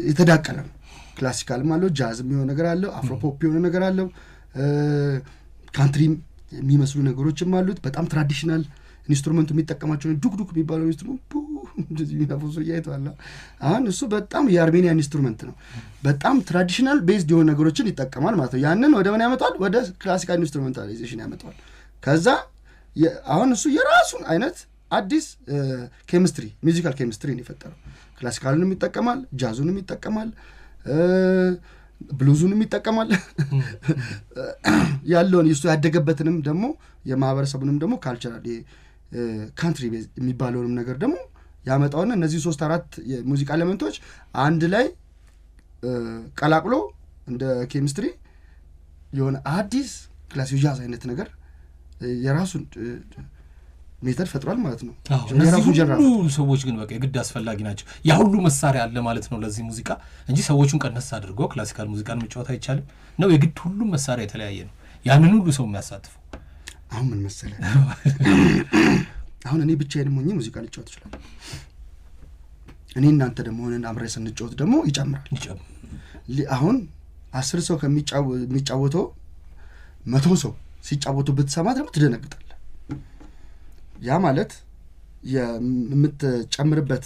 A: የተዳቀለ ነው። ክላሲካልም አለው፣ ጃዝም የሆነ ነገር አለው፣ አፍሮፖፕ የሆነ ነገር አለው፣ ካንትሪም የሚመስሉ ነገሮችም አሉት። በጣም ትራዲሽናል ኢንስትሩመንቱ የሚጠቀማቸው ዱክ የሚባለው ኢንስትሩመንት እንደዚህ የሚያፈሱ እያይተዋላ። አሁን እሱ በጣም የአርሜኒያን ኢንስትሩመንት ነው። በጣም ትራዲሽናል ቤዝድ የሆኑ ነገሮችን ይጠቀማል ማለት ነው። ያንን ወደ ምን ያመጣዋል? ወደ ክላሲካል ኢንስትሩሜንታላይዜሽን ያመጣዋል። ከዛ አሁን እሱ የራሱን አይነት አዲስ ኬሚስትሪ፣ ሚውዚካል ኬሚስትሪን የፈጠረው። ክላሲካሉንም ይጠቀማል፣ ጃዙንም ይጠቀማል፣ ብሉዙንም ይጠቀማል። ያለውን እሱ ያደገበትንም ደግሞ የማህበረሰቡንም ደግሞ ካልቸራል ካንትሪ ቤዝ የሚባለውንም ነገር ደግሞ ያመጣውና እነዚህ 3-4 የሙዚቃ ኤሌመንቶች አንድ ላይ ቀላቅሎ እንደ ኬሚስትሪ የሆነ አዲስ ክላሲክ ጃዝ አይነት ነገር የራሱን ሜተድ ፈጥሯል ማለት ነው።
B: እነዚህ ሁሉ ሰዎች ግን በቃ የግድ አስፈላጊ ናቸው። ያ ሁሉ መሳሪያ አለ ማለት ነው ለዚህ ሙዚቃ እንጂ ሰዎቹን ቀነስ አድርጎ ክላሲካል ሙዚቃን መጫወት አይቻልም ነው። የግድ ሁሉም መሳሪያ የተለያየ ነው፣ ያንን ሁሉ ሰው የሚያሳትፈው።
A: አሁን ምን መሰለህ አሁን እኔ ብቻዬን ሆኜ ሙዚቃ ልጫወት እችላለሁ። እኔ እናንተ ደግሞ ሆነን አብረን ስንጫወት ደግሞ ይጨምራል። አሁን 10 ሰው ከሚጫወተው 100 ሰው ሲጫወቱ ብትሰማ ደግሞ ትደነግጣለህ። ያ ማለት የምትጨምርበት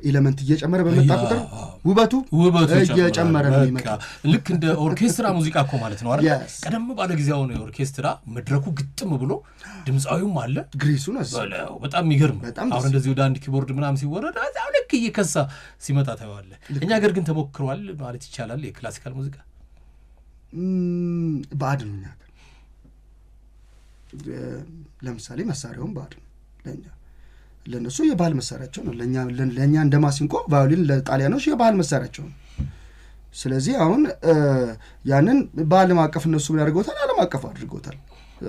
A: ኤሌመንት እየጨመረ በመጣ ቁጥር ውበቱ እየጨመረ ነው የሚመጣው።
B: ልክ እንደ ኦርኬስትራ ሙዚቃ እኮ ማለት ነው አይደል? ቀደም ባለ ጊዜ አሁን የኦርኬስትራ መድረኩ ግጥም ብሎ ድምፃዊውም አለ
A: ግሪሱን
B: በጣም የሚገርም። አሁን እንደዚህ ወደ አንድ ኪቦርድ ምናምን ሲወረድ እዛው ልክ እየከሳ ሲመጣ ታየዋለህ። እኛ ሀገር ግን ተሞክሯል ማለት ይቻላል የክላሲካል ሙዚቃ
A: ባዕድ ነው። እኛ ለምሳሌ መሳሪያውን ባዕድ ነው ለእኛ። ለነሱ የባህል መሳሪያቸው ነው። ለኛ እንደ ማሲንቆ ቫዮሊን ለጣሊያኖች የባህል መሳሪያቸው ነው። ስለዚህ አሁን ያንን በዓለም አቀፍ እነሱ ምን ያደርገውታል? ዓለም አቀፍ አድርገውታል።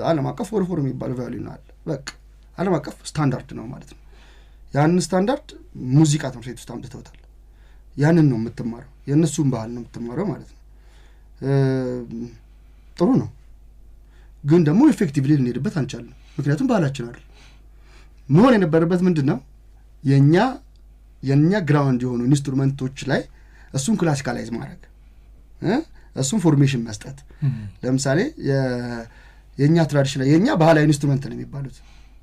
A: ዓለም አቀፍ ፎርፎር የሚባለው ቫዮሊን አለ። በቃ ዓለም አቀፍ ስታንዳርድ ነው ማለት ነው። ያንን ስታንዳርድ ሙዚቃ ትምህርት ቤት ውስጥ አምጥተውታል። ያንን ነው የምትማረው፣ የእነሱን ባህል ነው የምትማረው ማለት ነው። ጥሩ ነው፣ ግን ደግሞ ኤፌክቲቭሊ ልንሄድበት አንቻልም። ምክንያቱም ባህላችን አይደል። መሆን የነበረበት ምንድን ነው? የእኛ ግራውንድ የሆኑ ኢንስትሩመንቶች ላይ እሱን ክላሲካላይዝ ማድረግ፣ እሱን ፎርሜሽን መስጠት። ለምሳሌ የእኛ ትራዲሽናል የእኛ ባህላዊ ኢንስትሩመንት ነው የሚባሉት፣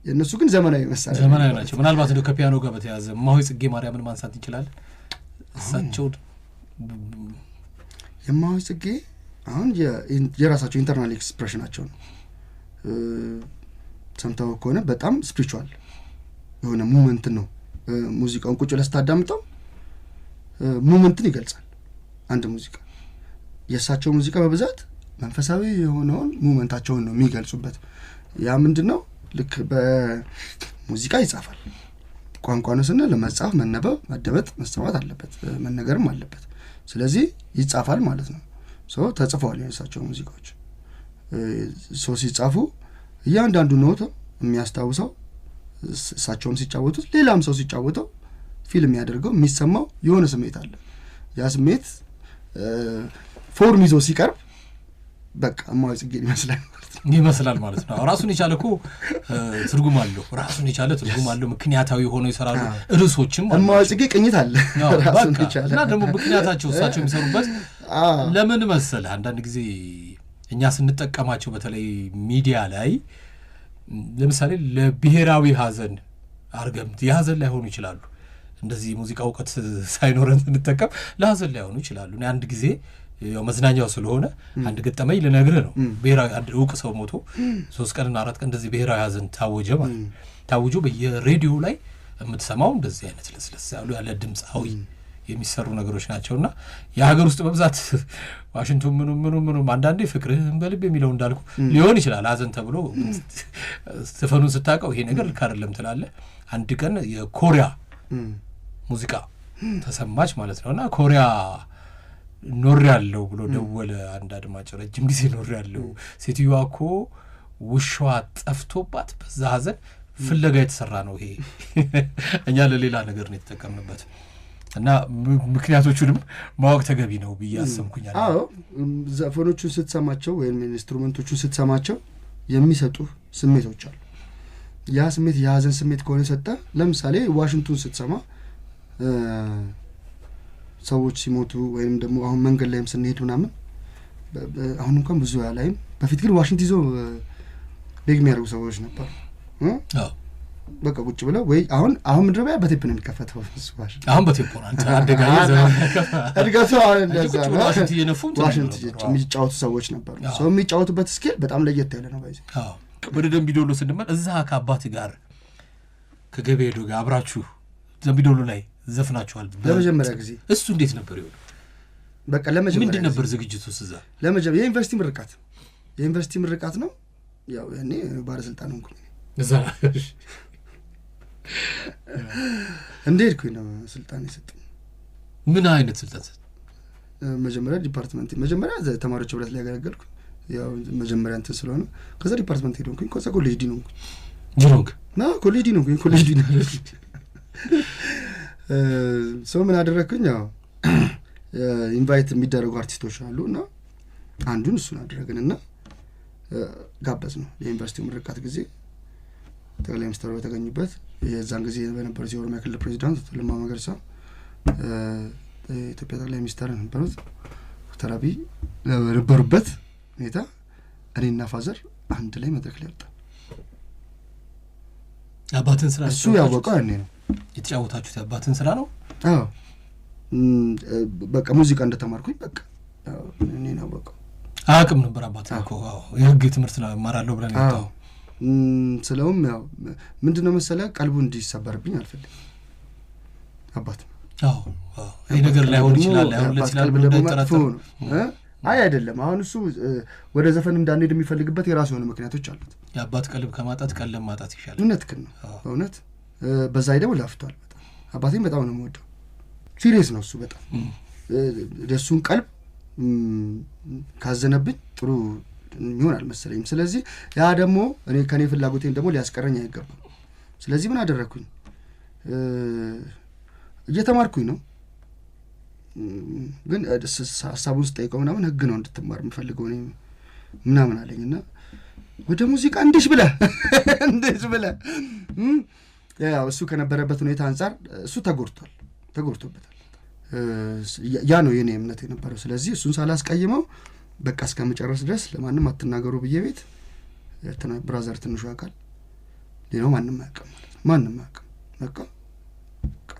A: የእነሱ ግን ዘመናዊ መሳሪያ
B: ዘመናዊ ናቸው። ምናልባት እንደ ከፒያኖ ጋር በተያያዘ እማሆይ ጽጌ ማርያምን ማንሳት እንችላለን። እሳቸው
A: የእማሆይ ጽጌ አሁን የራሳቸው ኢንተርናል ኤክስፕሬሽናቸው ነው። ሰምተው ከሆነ በጣም ስፒሪቹዋል የሆነ ሙመንትን ነው። ሙዚቃውን ቁጭ ብለህ ስታዳምጠው ሙመንትን ይገልጻል አንድ ሙዚቃ። የእሳቸው ሙዚቃ በብዛት መንፈሳዊ የሆነውን ሙመንታቸውን ነው የሚገልጹበት። ያ ምንድን ነው? ልክ በሙዚቃ ይጻፋል። ቋንቋ ነው ስንል ለመጻፍ መነበብ፣ መደመጥ፣ መሰማት አለበት፣ መነገርም አለበት። ስለዚህ ይጻፋል ማለት ነው። ተጽፈዋል የእሳቸው ሙዚቃዎች። ሲጻፉ እያንዳንዱ ኖት የሚያስታውሰው እሳቸውም ሲጫወቱት ሌላም ሰው ሲጫወተው ፊልም ያደርገው የሚሰማው የሆነ ስሜት አለ። ያ ስሜት ፎርም ይዞ ሲቀርብ በቃ እማሆይ ጽጌን
B: ይመስላል ማለት ነው። ራሱን የቻለ እኮ ትርጉም አለው። ራሱን የቻለ ትርጉም አለው። ምክንያታዊ ሆነው ይሰራሉ። ርዕሶችም
A: እማሆይ ጽጌ ቅኝት አለ
B: እና ደግሞ ምክንያታቸው እሳቸው የሚሰሩበት ለምን መሰለህ? አንዳንድ ጊዜ እኛ ስንጠቀማቸው በተለይ ሚዲያ ላይ ለምሳሌ ለብሔራዊ ሀዘን አርገም የሀዘን ላይ ሆኑ ይችላሉ። እንደዚህ ሙዚቃ እውቀት ሳይኖረን ስንጠቀም ለሀዘን ላይ ሆኑ ይችላሉ። እኔ አንድ ጊዜ ያው መዝናኛው ስለሆነ አንድ ገጠመኝ ልነግርህ ነው። ብሔራዊ አንድ እውቅ ሰው ሞቶ 3 ቀንና 4 ቀን እንደዚህ ብሔራዊ ሀዘን ታወጀ ማለት ታውጆ በየሬዲዮ ላይ የምትሰማው እንደዚህ አይነት ለስለስ ያሉ ያለ ድምጻዊ የሚሰሩ ነገሮች ናቸውና የሀገር ውስጥ በብዛት ዋሽንግተን ምኑ አንዳንዴ ፍቅርህን በልብ የሚለው እንዳልኩ ሊሆን ይችላል ሀዘን ተብሎ ስተፈኑን ስታቀው ይሄ ነገር ልክ አይደለም ትላለህ። አንድ ቀን የኮሪያ ሙዚቃ ተሰማች ማለት ነውና ኮሪያ ኖር ያለው ብሎ ደወለ አንድ አድማጭ። ረጅም ጊዜ ኖር ያለው ሴትዮዋ እኮ ውሻዋ ጠፍቶባት በዛ ሀዘን ፍለጋ የተሰራ ነው ይሄ እኛ ለሌላ ነገር ነው የተጠቀምንበት እና ምክንያቶቹንም ማወቅ ተገቢ ነው ብዬ አሰብኩኝ።
A: አዎ ዘፈኖቹን ስትሰማቸው ወይም ኢንስትሩመንቶቹን ስትሰማቸው የሚሰጡ ስሜቶች አሉ። ያ ስሜት የሀዘን ስሜት ከሆነ ሰጠ ለምሳሌ ዋሽንግተን ስትሰማ ሰዎች ሲሞቱ ወይም ደግሞ አሁን መንገድ ላይም ስንሄድ ምናምን አሁን እንኳን ብዙ ያላይም በፊት ግን ዋሽንግተን ይዞ ቤግ የሚያደርጉ ሰዎች ነበሩ። በቃ ቁጭ ብለው ወይ አሁን ምድረቢያ በቴፕ ነው የሚከፈተው።
B: አሁን በቴፕ ነው አንተ አደጋይ
A: እድገቱ አሁን እንደዛ ነው። ዋሽንግተን የሚጫወቱ ሰዎች ነበሩ። ሰው የሚጫወቱበት ስኬል በጣም ለየት ያለ ነው። ባይዘ
B: ወደ ደምቢዶሎ ስንመጣ እዛ ከአባት ጋር ከገበያዶ ጋር አብራችሁ ደምቢዶሎ ላይ ዘፍናችኋል
A: ለመጀመሪያ ጊዜ።
B: እሱ እንዴት ነበር ይሆነ?
A: በቃ ለመጀመሪያ
B: ምንድን ነበር ዝግጅቱ? እዛ
A: ለመጀመሪያ የዩኒቨርሲቲ ምርቃት ነው። ያው ያኔ ባለስልጣን ሆንኩኝ
B: እዛ
A: እንዴትኩኝ ነው ስልጣን የሰጠኝ።
B: ምን አይነት ስልጣን?
A: መጀመሪያ ዲፓርትመንት ተማሪዎች ህብረት ላይ ያገለገልኩ ያው መጀመሪያ እንትን ስለሆነ ከዛ ዲፓርትመንት ሄድኩኝ። ከዛ ኮሌጅ ዲ ነው ኮሌጅ ዲ ነው ሰው ምን አደረግኩኝ? ያው ኢንቫይት የሚደረጉ አርቲስቶች አሉ እና አንዱን እሱን አደረግንና ጋበዝ ነው የዩኒቨርሲቲው ምርቃት ጊዜ ጠቅላይ ሚኒስትሩ በተገኙበት የዛን ጊዜ በነበረው የኦሮሚያ ክልል ፕሬዚዳንት ለማ መገርሳ የኢትዮጵያ ጠቅላይ ሚኒስትር ነበሩት ዶክተር አብይ ነበሩበት ሁኔታ እኔና ፋዘር አንድ ላይ መድረክ ላይ ወጣን።
B: አባትን ስራ
A: እሱ ያወቀው እኔ ነው
B: የተጫወታችሁት አባትን ስራ ነው።
A: አዎ በቃ ሙዚቃ እንደተማርኩኝ በቃ እኔ ነው ያወቀው።
B: አቅም ነበር አባት እኮ የህግ ትምህርት ነው ማራለው ብለን ያጣው
A: ስለውም ያው ምንድነው መሰለ ቀልቡ እንዲሰበርብኝ አልፈልግም። አባት
B: ይሄ ነገር ላይ ሆን ይችላል አሁን ለሲላል ብሎ ተጠራጠሩ
A: አይደለም። አሁን እሱ ወደ ዘፈን እንዳንሄድ የሚፈልግበት የራሱ የሆነ ምክንያቶች አሉት።
B: የአባት ቀልብ ከማጣት ቀለም ማጣት ይሻላል።
A: እውነትህን ነው እውነት። በዛ አይደው ላፍቷል በጣም አባቴን በጣም ነው የምወደው። ሲሪየስ ነው እሱ በጣም ደሱን ቀልብ ካዘነብኝ ጥሩ ይሆናል መሰለኝ። ስለዚህ ያ ደግሞ ከኔ ፍላጎቴን ደግሞ ሊያስቀረኝ አይገባም። ስለዚህ ምን አደረኩኝ? እየተማርኩኝ ነው ግን ሀሳቡን ስጠይቀው ምናምን ህግ ነው እንድትማር የምፈልገው እኔ ምናምን አለኝና ወደ ሙዚቃ እንዴሽ ብለህ ያው እሱ ከነበረበት ሁኔታ አንጻር እሱ ተጎድቶበታል። ያ ነው የኔ እምነት የነበረው። ስለዚህ እሱን ሳላስቀይመው በቃ እስከመጨረስ ድረስ ለማንም አትናገሩ ብዬ ቤት ብራዘር ትንሹ አካል ሌላው ማንም አያውቅም ማለት ነው። ማንም አያውቅም። በቃ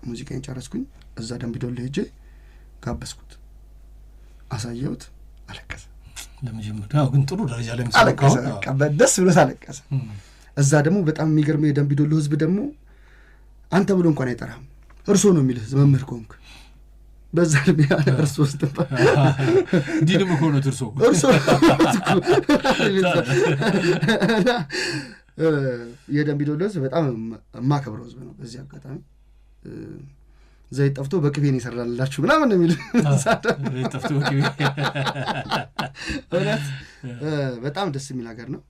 A: ሙዚቃን ጨረስኩኝ። እዛ ደምቢዶሎ ሄጄ ጋበዝኩት፣ አሳየሁት፣ አለቀሰ።
B: ለመጀመሪያው ግን ጥሩ ደረጃ ላይ
A: አለቀሰ። በቃ ደስ ብሎት አለቀሰ። እዛ ደግሞ በጣም የሚገርመው የደምቢዶሎ ህዝብ ደግሞ አንተ ብሎ እንኳን አይጠራም፣ እርሶ ነው የሚልህ መምህር ከሆንክ በዛ ልቢያ እርሶ ውስጥ
B: ዲንም ሆኖ እርሶ
A: የደምቢዶሎ ህዝብ በጣም የማከብረው ህዝብ ነው። በዚህ አጋጣሚ ዘይት ጠፍቶ በቅቤን ይሰራላችሁ ምናምን የሚል
B: ጠፍቶ በቅቤ
A: እውነት በጣም ደስ የሚል ሀገር ነው።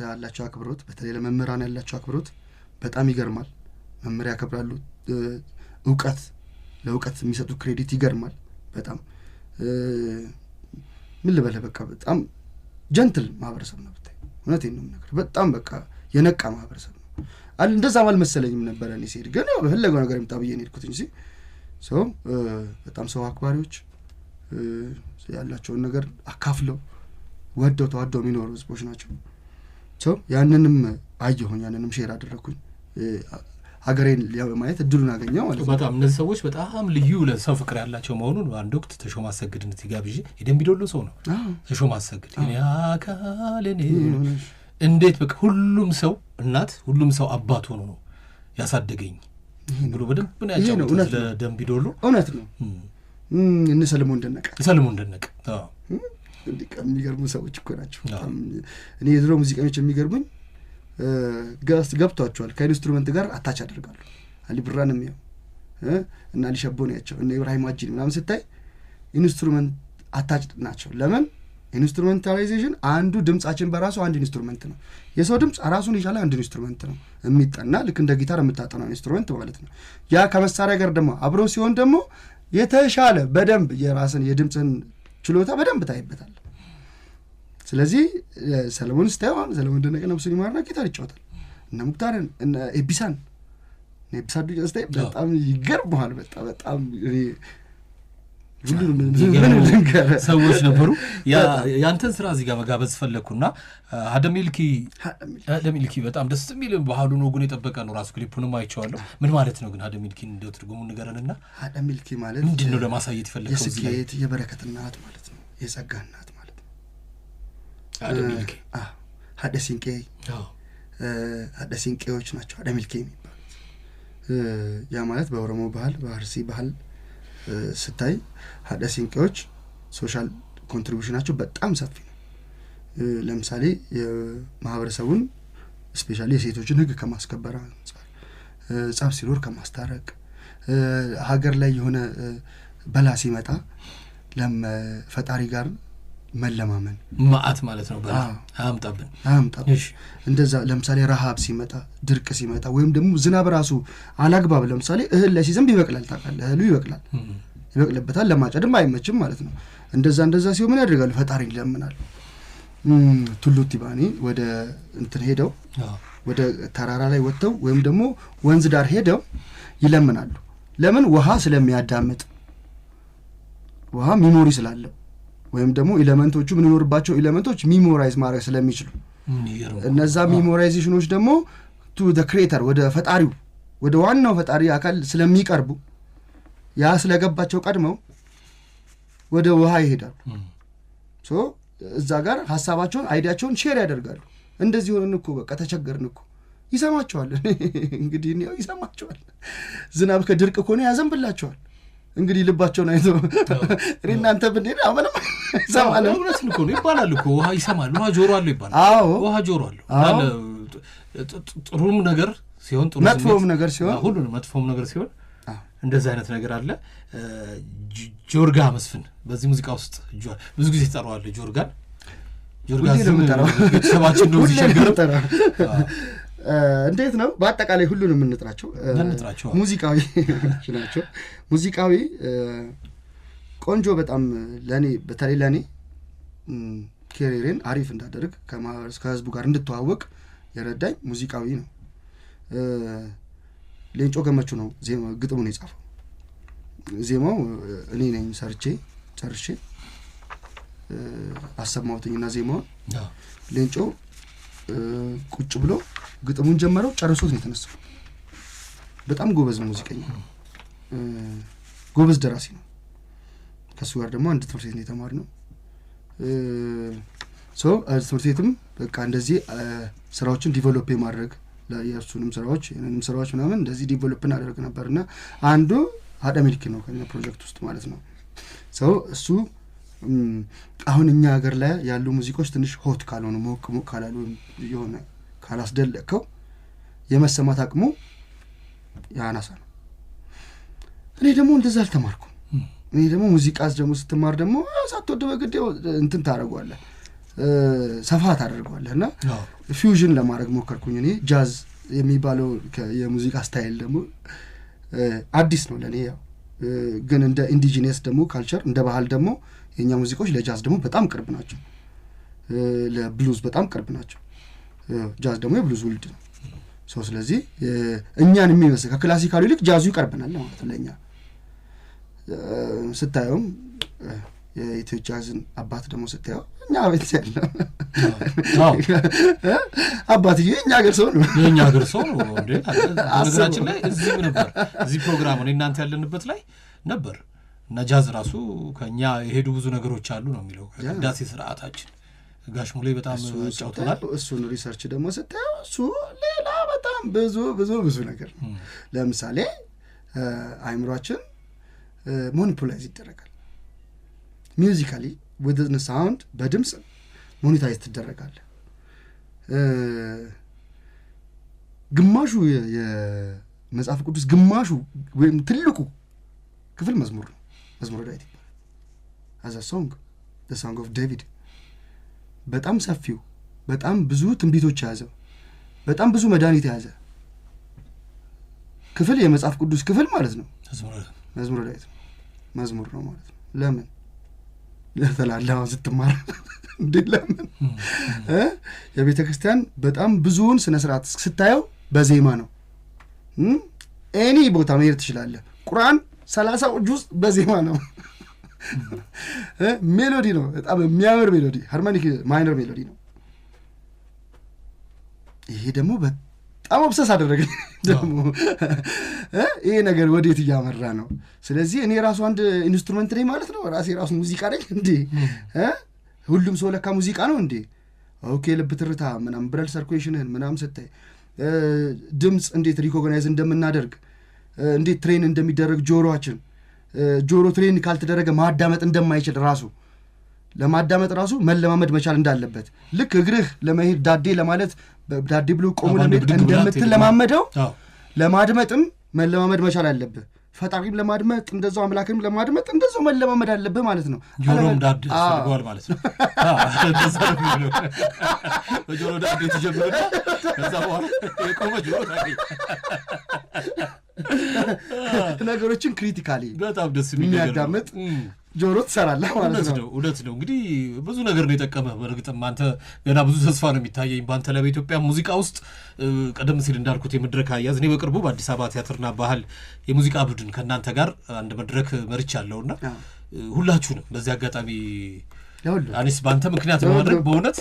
A: ያላቸው አክብሮት በተለይ ለመምህራን ያላቸው አክብሮት በጣም ይገርማል። መምህር ያከብራሉ። ለእውቀት የሚሰጡ ክሬዲት ይገርማል በጣም ምን ልበለ በቃ በጣም ጀንትል ማህበረሰብ ነው ብታይ። እውነቴን ነው ነገር በጣም በቃ የነቃ ማህበረሰብ ነው። እንደዛ አልመሰለኝም ነበር እኔ ሲሄድ፣ ግን በፈለገው ነገር ይምጣ ብዬ ነው የሄድኩት እንጂ ሰው በጣም ሰው አክባሪዎች ያላቸውን ነገር አካፍለው ወደው ተዋደው የሚኖሩ ህዝቦች ናቸው። ያንንም አየሁኝ፣ ያንንም ሼር አደረኩኝ። ሀገሬን ማየት እድሉን አገኘው ማለት ነው።
B: በጣም እነዚህ ሰዎች በጣም ልዩ ለሰው ፍቅር ያላቸው መሆኑን አንድ ወቅት ተሾመ አሰግድ ጋብዤ የደንቢ ዶሎ ሰው ነው ተሾመ አሰግድ እኔ አካል እኔ እንዴት በቃ ሁሉም ሰው እናት ሁሉም ሰው አባት ሆኖ ነው ያሳደገኝ ብሎ በደንብ ነው ያጫወተው ስለ ደንቢ ዶሎ።
A: እውነት ነው። እነ ሰለሞን ደነቀ የሚገርሙ ሰዎች እኮ ናቸው። እኔ የድሮ ሙዚቀኞች የሚገርሙኝ ገብቷቸዋል ከኢንስትሩመንት ጋር አታች አደርጋሉ። አሊ ብራን የሚያው እና አሊ ሸቦ ናቸው እና ኢብራሂም አጂን ምናምን ስታይ ኢንስትሩመንት አታች ናቸው። ለምን ኢንስትሩሜንታላይዜሽን አንዱ ድምጻችን በራሱ አንድ ኢንስትሩመንት ነው። የሰው ድምጽ ራሱን የቻለ አንድ ኢንስትሩመንት ነው የሚጠና ልክ እንደ ጊታር የምታጠናው ኢንስትሩመንት ማለት ነው። ያ ከመሳሪያ ጋር ደግሞ አብሮ ሲሆን ደግሞ የተሻለ በደንብ የራስን የድምጽን ችሎታ በደንብ ታይበታል። ስለዚህ ሰለሞን ስታየው ሰለሞን ደነቀ ነብሱን ይማርና ጊታር ይጫወታል እና ሙክታርን እና ኤቢሳን ነብሳዱ ጀስታይ በጣም ይገርማል። በጣም ሰዎች ነበሩ። ያንተን ስራ እዚህ ጋር መጋበዝ ፈለግኩና ሀደሚልኪ በጣም ደስ የሚል ባህሉን ወጉን የጠበቀ ነው። ራሱ ክሊፑንም አይቼዋለሁ። ምን ማለት ነው ግን ሀደሚልኪን እንደው ትርጉሙን ንገረንና። ሀደሚልኪ ማለት
B: ምንድን ነው ለማሳየት ፈለግከው?
A: የስኬት የበረከት እናት ማለት ነው። የጸጋ እናት ማለት ነው
B: ሀደሚልኪ።
A: ሀደሲንቄ ሀደሲንቄዎች ናቸው ሀደሚልኪ የሚባሉት። ያ ማለት በኦሮሞ ባህል በአርሲ ባህል ስታይ ሀደሲንቄዎች ሶሻል ኮንትሪቢዩሽናቸው በጣም ሰፊ ነው። ለምሳሌ የማህበረሰቡን ስፔሻሊ የሴቶችን ህግ ከማስከበር አንጻር፣ ጸብ ሲኖር ከማስታረቅ፣ ሀገር ላይ የሆነ በላ ሲመጣ ፈጣሪ ጋር መለማመን ማአት ማለት ነው። በላ አያምጣብን እንደዛ። ለምሳሌ ረሃብ ሲመጣ፣ ድርቅ ሲመጣ ወይም ደግሞ ዝናብ ራሱ አላግባብ ለምሳሌ እህል ላይ ሲዘንብ ይበቅላል። ታውቃለህ፣ እህሉ ይበቅልበታል፣ ለማጨድም አይመችም ማለት ነው። እንደዛ ሲሆን ምን ያደርጋሉ? ፈጣሪን ይለምናሉ። ቱሉ ቲባኒ ወደ እንትን ሄደው ወደ ተራራ ላይ ወጥተው ወይም ደግሞ ወንዝ ዳር ሄደው ይለምናሉ። ለምን? ውሃ ስለሚያዳምጥ፣ ውሃ ሚሞሪ ስላለው ወይም ደግሞ ኤሌመንቶቹ የምንኖርባቸው ኤሌመንቶች ሚሞራይዝ ማድረግ ስለሚችሉ እነዛ ሚሞራይዜሽኖች ደግሞ ቱ ዘ ክሬተር ወደ ፈጣሪው ወደ ዋናው ፈጣሪ አካል ስለሚቀርቡ ያ ስለገባቸው ቀድመው ወደ ውሃ ይሄዳሉ። እዛ ጋር ሀሳባቸውን አይዲያቸውን ሼር ያደርጋሉ። እንደዚህ ሆነን እኮ በቃ ተቸገርን እኮ ይሰማቸዋል። እንግዲህ ይሰማቸዋል። ዝናብ ከድርቅ ከሆነ ያዘንብላቸዋል። እንግዲህ ልባቸውን አይቶ እናንተ ብንሄድ አመለም ይሰማል።
B: እውነት እኮ ነው ይባላል እኮ ውሃ ይሰማል። ውሃ ጆሮ አለው ይባላል።
A: አዎ
B: ውሃ ጆሮ አለው። ጥሩም ነገር ሲሆን ጥሩ፣
A: መጥፎም ነገር ሲሆን
B: ሁሉንም መጥፎም ነገር ሲሆን እንደዛ አይነት ነገር አለ። ጆርጋ መስፍን በዚህ ሙዚቃ ውስጥ ብዙ ጊዜ ተጠራዋል። ጆርጋ ቤተሰባችን ነው ሲቸገር እንዴት ነው? በአጠቃላይ ሁሉንም እንጥራቸው ሙዚቃዊ ናቸው። ሙዚቃዊ ቆንጆ በጣም ለእኔ በተለይ ለእኔ ኬሪየሬን አሪፍ እንዳደርግ ከህዝቡ ጋር እንድተዋወቅ የረዳኝ ሙዚቃዊ ነው። ሌንጮ ገመቹ ነው ግጥሙን የጻፈው። ዜማው እኔ ነኝ ጨርሼ አሰማሁትኝና ዜማውን ሌንጮ ቁጭ ብሎ ግጥሙን ጀመረው፣ ጨርሶት ነው የተነሳው። በጣም ጎበዝ ነው ሙዚቀኛ፣ ጎበዝ ደራሲ ነው። ከሱ ጋር ደግሞ አንድ ትምህርት ቤት ነው የተማርነው። ትምህርት ቤትም በቃ እንደዚህ ስራዎችን ዲቨሎፕ የማድረግ የእርሱንም ስራዎች የእኔንም ስራዎች ምናምን እንደዚህ ዲቨሎፕ እናደርግ ነበርና አንዱ ሀደሚልኪ ነው ከኛ ፕሮጀክት ውስጥ ማለት ነው። እሱ አሁን እኛ ሀገር ላይ ያሉ ሙዚቆች ትንሽ ሆት ካልሆኑ ሞቅ ካላሉ የሆነ ካላስደለቀው የመሰማት አቅሙ ያናሳ ነው። እኔ ደግሞ እንደዛ አልተማርኩም። እኔ ደግሞ ሙዚቃስ ደግሞ ስትማር ደግሞ ሳትወድ በግድ እንትን ታደርገዋለህ፣ ሰፋ ታደርገዋለህ እና ፊውዥን ለማድረግ ሞከርኩኝ። እኔ ጃዝ የሚባለው የሙዚቃ ስታይል ደግሞ አዲስ ነው ለእኔ። ያው ግን እንደ ኢንዲጂነስ ደግሞ ካልቸር እንደ ባህል ደግሞ የኛ ሙዚቆች ለጃዝ ደግሞ በጣም ቅርብ ናቸው፣ ለብሉዝ በጣም ቅርብ ናቸው። ጃዝ ደግሞ የብሉዝ ውልድ ነው። ስለዚህ እኛን የሚመስል ከክላሲካሉ ይልቅ ጃዙ ይቀርበናል ማለት ለኛ። ስታየውም
A: የኢትዮ ጃዝን አባት ደግሞ ስታየው እኛ ቤት ያለው አባትዬ እኛ ሀገር ሰው ነው
B: የኛ ሀገር ሰው ነው እንዴ ነገራችን ላይ እዚህ ነበር እዚህ ፕሮግራም ነው እናንተ ያለንበት ላይ ነበር እና ጃዝ ራሱ ከኛ የሄዱ ብዙ ነገሮች አሉ ነው የሚለው ቅዳሴ ስርዓታችን ጋሽ ሙሌ በጣም ጫውተናል
A: እሱን ሪሰርች ደግሞ ስታየው እሱ ሌላ በጣም ብዙ ነገር ለምሳሌ አይምሮአችን ሞኒፑላይዝ ይደረጋል ሚውዚካሊ with the sound በድምጽ ሞኒታይዝ ትደረጋለህ ግማሹ የመጽሐፍ ቅዱስ ግማሹ ወይም ትልቁ ክፍል መዝሙር ነው መዝሙረ ዳዊት ይባላል as a song the song of David በጣም ሰፊው በጣም ብዙ ትንቢቶች ያዘው በጣም ብዙ መድኃኒት ያዘ ክፍል የመጽሐፍ ቅዱስ ክፍል ማለት ነው መዝሙረ ዳዊት መዝሙር ነው ማለት ነው ለምን ለተላላው ስትማር እንዴ ለምን የቤተ ክርስቲያን በጣም ብዙውን ስነ ስርዓት ስታየው በዜማ ነው ኤኒ ቦታ መሄድ ትችላለህ ቁርአን 30 ጁዝ በዜማ ነው ሜሎዲ ነው በጣም የሚያምር ሜሎዲ ሃርሞኒክ ማይነር ሜሎዲ ነው ይሄ ደግሞ በጣም ኦብሰስ አደረገኝ ደግሞ ይሄ ነገር ወዴት እያመራ ነው ስለዚህ እኔ ራሱ አንድ ኢንስትሩመንት ነኝ ማለት ነው ራሴ ራሱ ሙዚቃ ነኝ እንዴ ሁሉም ሰው ለካ ሙዚቃ ነው እንዴ ኦኬ ልብ ትርታ ምናምን ብለድ ሰርኩሌሽንን ምናምን ስታይ ድምጽ እንዴት ሪኮግናይዝ እንደምናደርግ እንዴት ትሬን እንደሚደረግ ጆሮአችን ጆሮ ትሬን ካልተደረገ ማዳመጥ እንደማይችል ራሱ ለማዳመጥ ራሱ መለማመድ መቻል እንዳለበት ልክ እግርህ ለመሄድ ዳዴ ለማለት ዳዴ ብሎ ቆሞ ለመሄድ እንደምትል ለማመደው ለማድመጥም መለማመድ መቻል አለበት ፈጣሪም ለማድመጥ እንደዛው አምላክም ለማድመጥ እንደዛው መለማመድ አለበት ማለት ነው
B: ጆሮም ዳዴ ያስፈልጋል ማለት ነው ጆሮ ዳዴ ተጀምረና ከዛ በኋላ የቆመ ጆሮ ዳዴ
A: ነገሮችን ክሪቲካሊ
B: በጣም ደስ
A: የሚያዳምጥ ጆሮ ትሰራለህ ማለት ነው
B: እውነት ነው እንግዲህ ብዙ ነገር ነው የጠቀመህ በእርግጥም አንተ ገና ብዙ ተስፋ ነው የሚታየኝ በአንተ ላይ በኢትዮጵያ ሙዚቃ ውስጥ ቀደም ሲል እንዳልኩት የመድረክ አያዝ እኔ በቅርቡ በአዲስ አበባ ቲያትርና ባህል የሙዚቃ ቡድን ከእናንተ ጋር አንድ መድረክ መርቻለሁና ሁላችሁንም በዚህ አጋጣሚ አኒስ ባንተ ምክንያት በማድረግ በእውነት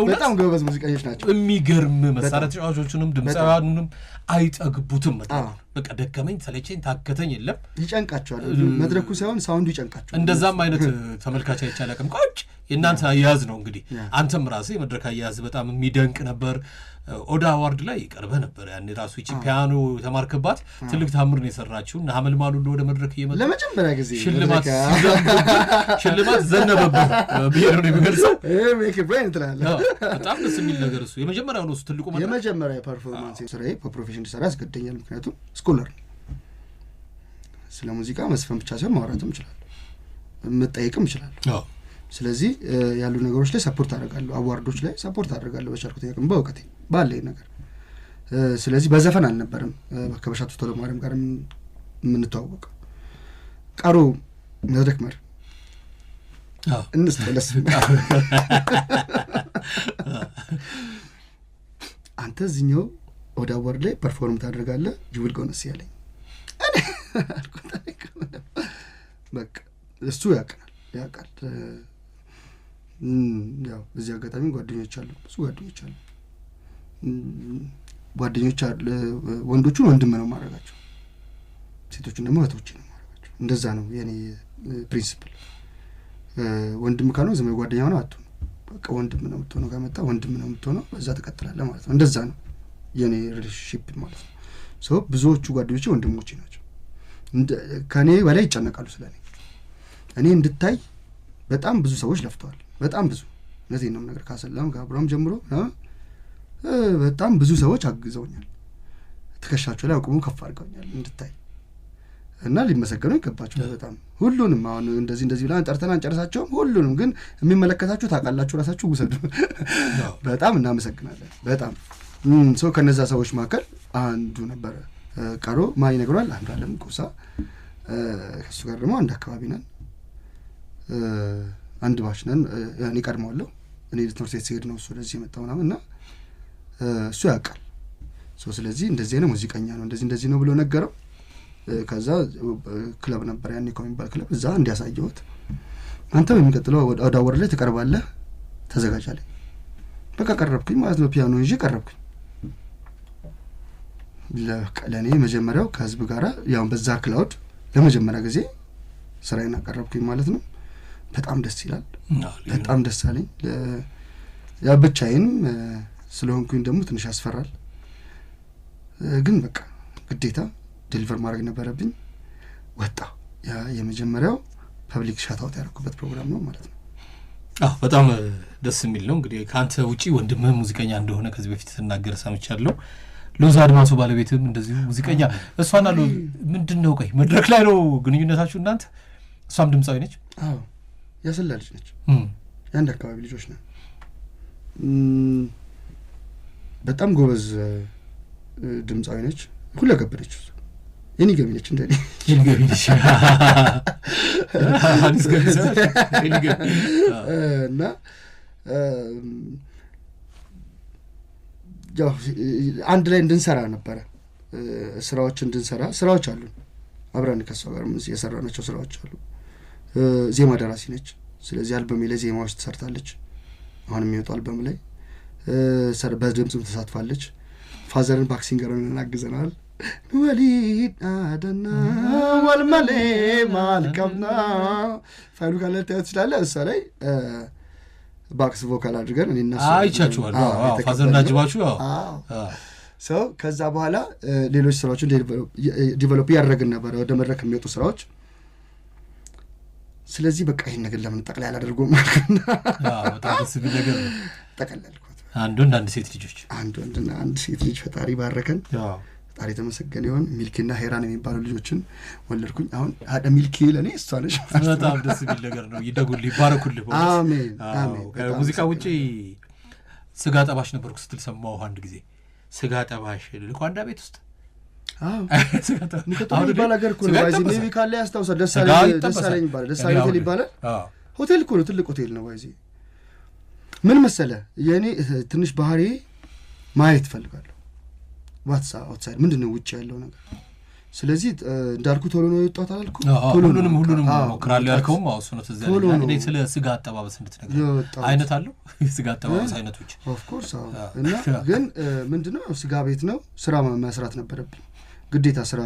A: በጣም ጎበዝ ሙዚቀኞች ናቸው
B: የሚገርም መሳሪያ ተጫዋቾቹንም ድምፃውያኑንም አይጠግቡትም በቃ ደከመኝ ሰለቸኝ ታከተኝ የለም
A: ይጨንቃቸዋል መድረኩ ሳይሆን ሳውንዱ ይጨንቃቸዋል
B: እንደዛም አይነት ተመልካች አይቻላቅም ቆጭ የእናንተ አያያዝ ነው እንግዲህ አንተም ራስህ የመድረክ አያያዝ በጣም የሚደንቅ ነበር ኦዳ አዋርድ ላይ ቀርበህ ነበር ያኔ ራሱ እቺ ፒያኖ ተማርክባት ትልቅ ታምር ነው የሰራችው እና ሐመልማሉ ወደ መድረክ እየመጣ
A: ለመጀመሪያ ጊዜ
B: ሽልማት ዘነበበት ብሄር ነው የሚገልጸው
A: ሜክ ብሬን ትላለህ
B: በጣም ደስ የሚል ነገር እሱ የመጀመሪያው ነው እሱ ትልቁ ማለት
A: የመጀመሪያ ፐርፎርማንስ ስራዬ በፕሮፌሽን ሰራ ያስገደኛል ምክንያቱም ስኮለር ስለ ሙዚቃ መስፈን ብቻ ሳይሆን ማውራትም ይችላል መጠየቅም ይችላል ስለዚህ ያሉ ነገሮች ላይ ሰፖርት አደርጋለሁ አዋርዶች ላይ ሰፖርት አደርጋለሁ በቻልኩት ያቅም በእውቀቴ ባለኝ ነገር ስለዚህ በዘፈን አልነበረም በከበሻቱ ተለማሪም ጋር የምንተዋወቀው ቀሩ መድረክ መር እንስተለስ አንተ እዚህኛው ወደ አዋርድ ላይ ፐርፎርም ታደርጋለህ ጅብል ጎነስ ያለኝ በቃ እሱ ያውቃል ያው እዚህ አጋጣሚ ጓደኞች አሉ ብዙ ጓደኞች አሉ ወንዶቹን ወንድም ነው ማረጋቸው ሴቶቹን ደግሞ እህቶች ነው ማረጋቸው እንደዛ ነው የኔ ፕሪንሲፕል ወንድም ካለው ዘመድ ጓደኛው ነው አትሆን በቃ ወንድም ነው የምትሆነው ከመጣ ወንድም ነው የምትሆነው በዛ ተከትላለህ ማለት ነው እንደዛ ነው የኔ ሪሌሽንሺፕ ማለት ነው ሶ ብዙዎቹ ጓደኞቼ ወንድሞቼ ናቸው ከኔ በላይ ይጨነቃሉ ስለኔ እኔ እንድታይ በጣም ብዙ ሰዎች ለፍተዋል በጣም ብዙ ለዚህ ነው ነገር ካሰላም ከአብርሃም ጀምሮ በጣም ብዙ ሰዎች አግዘውኛል ተከሻቸው ላይ አቁሙ ከፍ አድርገውኛል እንድታይ እና ሊመሰገኑ ይገባቸዋል በጣም ሁሉንም አሁን እንደዚህ ብለን ጠርተን አንጨርሳቸውም ሁሉንም ግን የሚመለከታችሁ ታውቃላችሁ ራሳችሁ ውሰዱ በጣም እናመሰግናለን በጣም ሰው ከነዛ ሰዎች መካከል አንዱ ነበር ቀሮ ማይ ነግሯል አንዱ አለም ጎሳ ከሱ ጋር ደግሞ አንድ አካባቢ ነን አንድ ባሽ ነን እኔ ቀድመዋለሁ እኔ ትምህርት ቤት ስሄድ ነው እሱ ወደዚህ የመጣውና እና እሱ ያውቃል ስለዚህ እንደዚህ ነው ሙዚቀኛ ነው እንደዚህ ነው ብሎ ነገረው ከዛ ክለብ ነበር ያኔ ኮሚባል ክለብ እዛ እንዲያሳየውት አንተ በሚቀጥለው ወደ አወር ላይ ተቀርባለህ ተዘጋጃለህ። በቃ ቀረብኩኝ ማለት ነው። ፒያኖ ይዤ ቀረብኩኝ። ለኔ መጀመሪያው ከህዝብ ጋራ ያው በዛ ክላውድ ለመጀመሪያ ጊዜ ስራዬን አቀረብኩኝ ማለት ነው። በጣም ደስ ይላል። በጣም ደስ አለኝ። ያ ብቻዬን ስለሆንኩኝ ደግሞ ትንሽ ያስፈራል፣ ግን በቃ ግዴታ ዴሊቨር ማድረግ ነበረብኝ። ወጣ። ያ የመጀመሪያው ፐብሊክ ሻታውት ያደረኩበት ፕሮግራም ነው ማለት ነው።
B: በጣም ደስ የሚል ነው። እንግዲህ ከአንተ ውጪ ወንድምህ ሙዚቀኛ እንደሆነ ከዚህ በፊት ተናገረ ሰምቻለሁ። ሎዛ አድማሱ ባለቤትም እንደዚሁ ሙዚቀኛ። እሷና ምንድን ነው ቆይ መድረክ ላይ ነው ግንኙነታችሁ እናንተ? እሷም ድምፃዊ ነች?
A: አዎ ያሰላ ልጅ ነች። የአንድ አካባቢ ልጆች ነን። በጣም ጎበዝ ድምፃዊ ነች። ሁለገብ ነች። የኔ ገቢ ነች። እንደኔ
B: የኔ ገቢ ነች። አዲስ ገቢ ሰራች የኔ ገቢ
A: እና ያው አንድ ላይ እንድንሰራ ነበረ ስራዎች እንድንሰራ ስራዎች አሉ። አብረን ከሷ ጋር የሰራናቸው ስራዎች አሉ። ዜማ ደራሲ ነች። ስለዚህ አልበም ላይ ዜማዎች ትሰርታለች። አሁንም የሚወጣው አልበም ላይ በድምጽም ተሳትፋለች። ፋዘርን ባክሲንገርን እናግዘናል። ወሊድ አደና ወልመሌ ማልቀምና ፋይሉ ካለ ትችላለህ። እሷ ላይ ባክስ ቮካል አድርገን እኔና እሷ
B: አይቻችኋል። ፋዘርና ጅባችሁ
A: ሰው ከዛ በኋላ ሌሎች ስራዎችን ዲቨሎፕ ያደረግን ነበር ወደ መድረክ የሚወጡ ስራዎች። ስለዚህ በቃ ይሄን ነገር ለምን ጠቅላይ አላደርገውም ማለትና
B: በጣም ደስ የሚል ነገር ነው።
A: ጠቅላልኩት።
B: አንድ ወንድ አንድ ሴት ልጆች፣
A: አንድ ወንድና አንድ ሴት ልጅ ፈጣሪ ባረከን። ፈጣሪ ተመሰገነ ይሁን። ሚልኪና ሄራን የሚባሉ ልጆችን ወለድኩኝ። አሁን አደ ሚልኪ ለኔ እሷ ነች።
B: በጣም ደስ የሚል ነገር ነው። ይደጉልህ፣ ይባረኩልህ።
A: አሜን አሜን።
B: ከሙዚቃ ውጪ ስጋ ጠባሽ ነበርኩ ስትል ሰማሁ አንድ ጊዜ። ስጋ ጠባሽ ልኳንዳ ቤት ውስጥ
A: አሁን ባላገር እኮ ነው። ዋይዚ ሜቢ ካለ ያስታውሳል። ደሳለኝ ይባላል። ደሳለኝ ሆቴል ይባላል። ሆቴል እኮ ነው፣ ትልቅ ሆቴል ነው። ዋይዚ ምን መሰለህ የእኔ ትንሽ ባህሪ ማየት እፈልጋለሁ። ዋትስ አውትሳይድ ምንድነው ውጭ ያለው ነገር። ስለዚህ እንዳልኩ ቶሎ ነው የወጣሁት አላልኩ?
B: ሁሉንም ሞክራለሁ ያልከውም እሱ ነው። ትዝ ያለኝ እኔ ስለ ስጋ አጠባበስ እንድትነግረኝ አይነት አለው ስጋ አጠባበስ አይነቶች
A: ኦፍ ኮርስ። እና ግን ምንድነው ስጋ ቤት ነው፣ ስራ መስራት ነበረብኝ ግዴታ፣ ስራ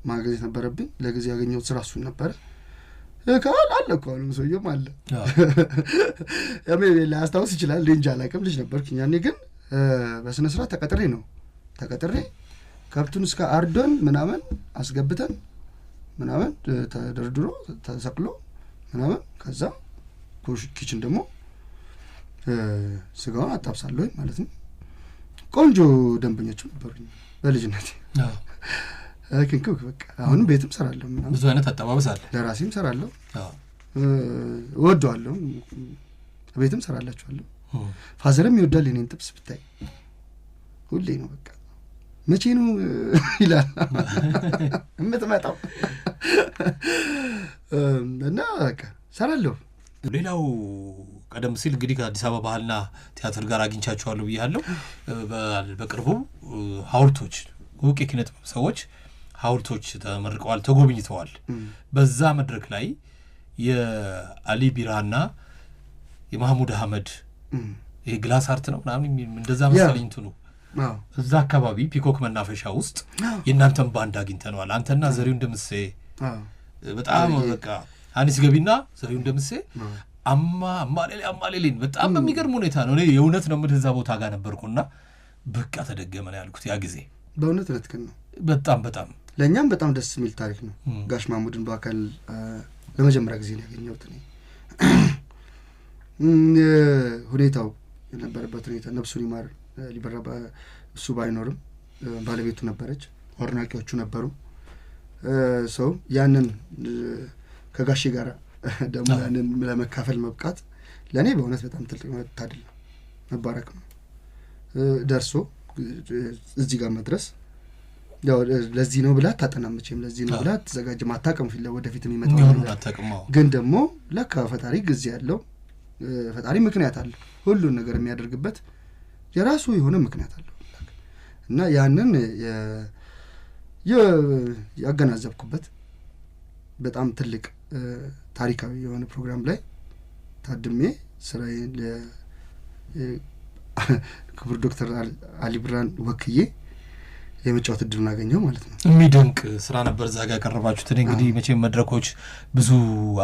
A: ማግኘት ነበረብኝ። ለጊዜ ያገኘሁት ስራ እሱን ነበረ። ካል አለ እኮ ነው ሰውየውም አለ ያሜላ አስታውስ ይችላል። እንጃ አላውቅም፣ ልጅ ነበርኩኝ ያኔ። ግን በስነ ስርዓት ተቀጥሬ ከብቱን እስከ አርዶን ምናምን አስገብተን ምናምን ተደርድሮ ተሰቅሎ ምናምን ከዛ ኪችን ደግሞ ስጋውን አጣብሳለሁ ማለት ነው። ቆንጆ ደንበኞች ነበሩኝ በልጅነቴ። ክንኩክ በቃ አሁንም ቤትም ሰራለሁ ምናምን
B: ብዙ አይነት አጠባበስ አለ።
A: ለራሴም ሰራለሁ፣ እወደዋለሁ። ቤትም ሰራላችኋለሁ። ፋዘርም ይወዳል የኔን ጥብስ ብታይ ሁሌ ነው በቃ መቼ ነው ይላል የምትመጣው እና በቃ ሰራለሁ።
B: ሌላው ቀደም ሲል እንግዲህ ከአዲስ አበባ ባህልና ቲያትር ጋር አግኝቻቸዋለሁ ብያለሁ። በቅርቡ ሐውልቶች እውቅ የኪነ ጥበብ ሰዎች ሐውልቶች ተመርቀዋል፣ ተጎብኝተዋል። በዛ መድረክ ላይ የአሊ ቢራና የማህሙድ አህመድ ይሄ ግላስ አርት ነው ምናምን እንደዛ መሰለኝ እንትኑ እዛ አካባቢ ፒኮክ መናፈሻ ውስጥ የእናንተን ባንድ አግኝተነዋል። አንተና ዘሪው እንደምሴ በጣም በቃ አኒስ ገቢና ዘሪው እንደምሴ አማሌሌን በጣም በሚገርም ሁኔታ ነው። እኔ የእውነት ነው የምልህ እዛ ቦታ ጋር ነበርኩና በቃ ተደገመ ነው ያልኩት። ያ ጊዜ
A: በእውነት ልትከን ነው።
B: በጣም
A: ለእኛም በጣም ደስ የሚል ታሪክ ነው። ጋሽ ማሙድን በአካል ለመጀመሪያ ጊዜ ነው ያገኘሁት እኔ። ሁኔታው የነበረበት ሁኔታ ነፍሱን ይማር ሊበራ እሱ ባይኖርም ባለቤቱ ነበረች፣ አድናቂዎቹ ነበሩ። ሰው ያንን ከጋሼ ጋር ደግሞ ያንን ለመካፈል መብቃት ለእኔ በእውነት በጣም ትልቅ መታደል ነው፣ መባረክ ነው። ደርሶ እዚህ ጋር መድረስ ያው ለዚህ ነው ብላ ታጠናመችም፣ ለዚህ ነው ብላ ተዘጋጅም አታውቅም። ፊት ወደፊት የሚመጣው ግን ደግሞ ለካ ፈጣሪ ጊዜ ያለው ፈጣሪ ምክንያት አለው። ሁሉን ነገር የሚያደርግበት የራሱ የሆነ ምክንያት አለው እና ያንን ያገናዘብኩበት በጣም ትልቅ ታሪካዊ የሆነ ፕሮግራም ላይ ታድሜ ስራዬን ክቡር ዶክተር አሊ ብራን ወክዬ የመጫወት እድሉን አገኘው ማለት ነው።
B: የሚደንቅ ስራ ነበር እዛ ጋር ያቀረባችሁት። እኔ እንግዲህ መቼም መድረኮች ብዙ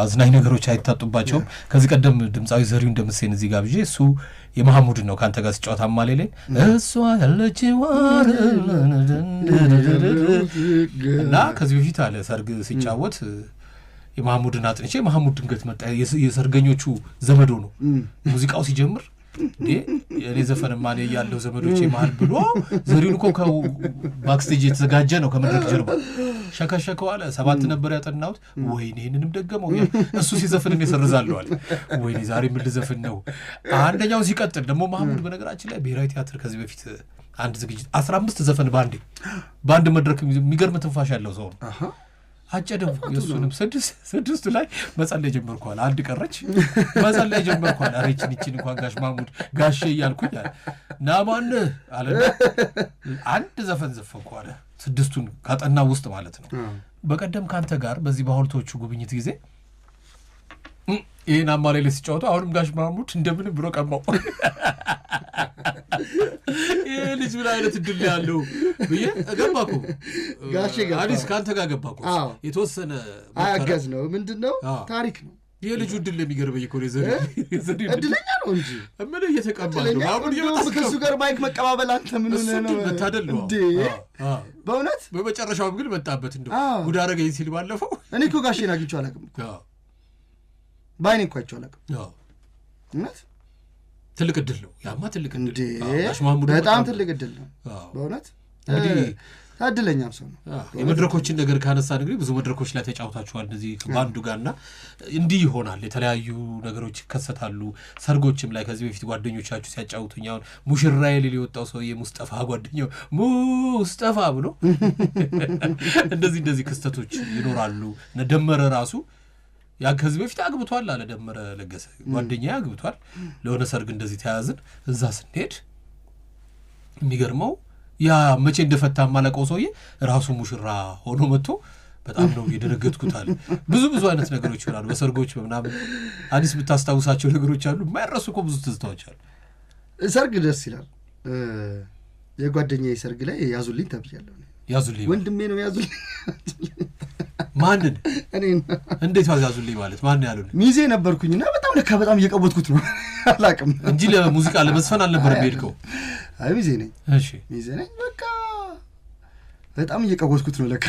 B: አዝናኝ ነገሮች አይታጡባቸውም። ከዚህ ቀደም ድምፃዊ ዘሪሁን ደምሴን እዚህ ጋር ብዬ እሱ የመሐሙድን ነው ከአንተ ጋር ሲጫወት አማሌለኝ እሷ ያለች እና ከዚህ በፊት አለ ሰርግ ሲጫወት የመሐሙድን አጥንቼ መሐሙድ ድንገት መጣ። የሰርገኞቹ ዘመዶ ነው ሙዚቃው ሲጀምር የኔ ዘፈን ማኔ ያለው ዘመዶቼ መሃል ብሎ ዘሪሁን እኮ ባክስቴጅ የተዘጋጀ ነው ከመድረክ ጀርባ ሸከሸከው አለ። 7 ነበር ያጠናሁት። ወይኔ ይሄንንም ደገመው እሱ ሲዘፍንም ይሰርዛለሁ አለ። ወይኔ ዛሬ ምን ልዘፍን ነው። አንደኛው ሲቀጥል ደግሞ መሐሙድ በነገራችን ላይ ብሔራዊ ቲያትር ከዚህ በፊት አንድ ዝግጅት 15 ዘፈን በአንድ መድረክ የሚገርም ትንፋሽ ያለው ሰው ነው። አጨደው የሱንም ስድስቱ ላይ መጸለይ ጀመርኳል። አንድ ቀረች መጸለይ ጀመርኳል። አሬችን ይችን እንኳን ጋሽ ማሙድ ጋሼ እያልኩኝ ናማን አለ። አንድ ዘፈን ዘፈንኩ አለ 6ቱን ካጠና ውስጥ ማለት ነው። በቀደም ካንተ ጋር በዚህ በሐውልቶቹ ጉብኝት ጊዜ ይሄን አማሌ ሲጫወቱ አሁንም ጋሽ ማሙድ እንደምን ብሎ ቀማው። ይሄ ልጅ ምን አይነት እድል ያለው ብዬ ገባኩ።
A: ጋሼ
B: አዲስ ካንተ ጋር ገባኩ። የተወሰነ
A: አያገዝ ነው ምንድነው ታሪክ ነው።
B: ይሄ ልጅ እድል የሚገርበኝ እኮ ነው። ዘሪ
A: እድለኛ ነው እንጂ
B: ምን እየተቀበለ ነው ማሙድ ይወጣስ
A: ከሱ ጋር ማይክ መቀባበል አንተ ምን ነው
B: መታደል ነው
A: በእውነት።
B: በመጨረሻው ግን መጣበት እንደው ጉድ አደረገኝ ሲል ባለፈው
A: እኔ እኮ ጋሼን አግኝቼው አላውቅም። ባይኔ እኮ አይቼው አላውቅም። እውነት
B: ትልቅ እድል ነው። ያማ ትልቅ እድል
A: በጣም ትልቅ እድል ነው በእውነት። እንግዲህ ታድለኛም ሰው ነው።
B: የመድረኮችን ነገር ካነሳን እንግዲህ ብዙ መድረኮች ላይ ተጫውታችኋል እንደዚህ ባንዱ ጋርና እንዲህ ይሆናል። የተለያዩ ነገሮች ይከሰታሉ። ሰርጎችም ላይ ከዚህ በፊት ጓደኞቻችሁ ሲያጫውቱኝ አሁን ሙሽራዬ ሊል የወጣው ሰውዬ ሙስጠፋ ጓደኛው ሙስጠፋ ብሎ እንደዚህ ክስተቶች ይኖራሉ። ደመረ ራሱ ያ ከዚህ በፊት አግብቷል አለ ደመረ ለገሰ ጓደኛዬ አግብቷል። ለሆነ ሰርግ እንደዚህ ተያዝን። እዛ ስንሄድ የሚገርመው ያ መቼ እንደፈታ ማለቀው ሰውዬ ራሱ ሙሽራ ሆኖ መጥቶ በጣም ነው የደረገጥኩት አለ። ብዙ አይነት ነገሮች ይሆናሉ በሰርጎች ምናምን። አዲስ ብታስታውሳቸው ነገሮች አሉ። የማይረሱ እኮ ብዙ ትዝታዎች አሉ።
A: ሰርግ ደስ ይላል። የጓደኛዬ ሰርግ ላይ ያዙልኝ ተብያለሁ።
B: ያዙልኝ
A: ወንድሜ ነው ያዙልኝ።
B: ማንን
A: እኔ
B: እንዴት ያዙልኝ ማለት ማን ያለው?
A: ሚዜ ነበርኩኝና በጣም እየቀበጥኩት ነው አላውቅም
B: እንጂ ለሙዚቃ ለመስፈን አልነበረም የሄድከው?
A: አይ ሚዜ ነኝ።
B: እሺ
A: ሚዜ ነኝ። በቃ በጣም እየቀበጥኩት ነው ለካ።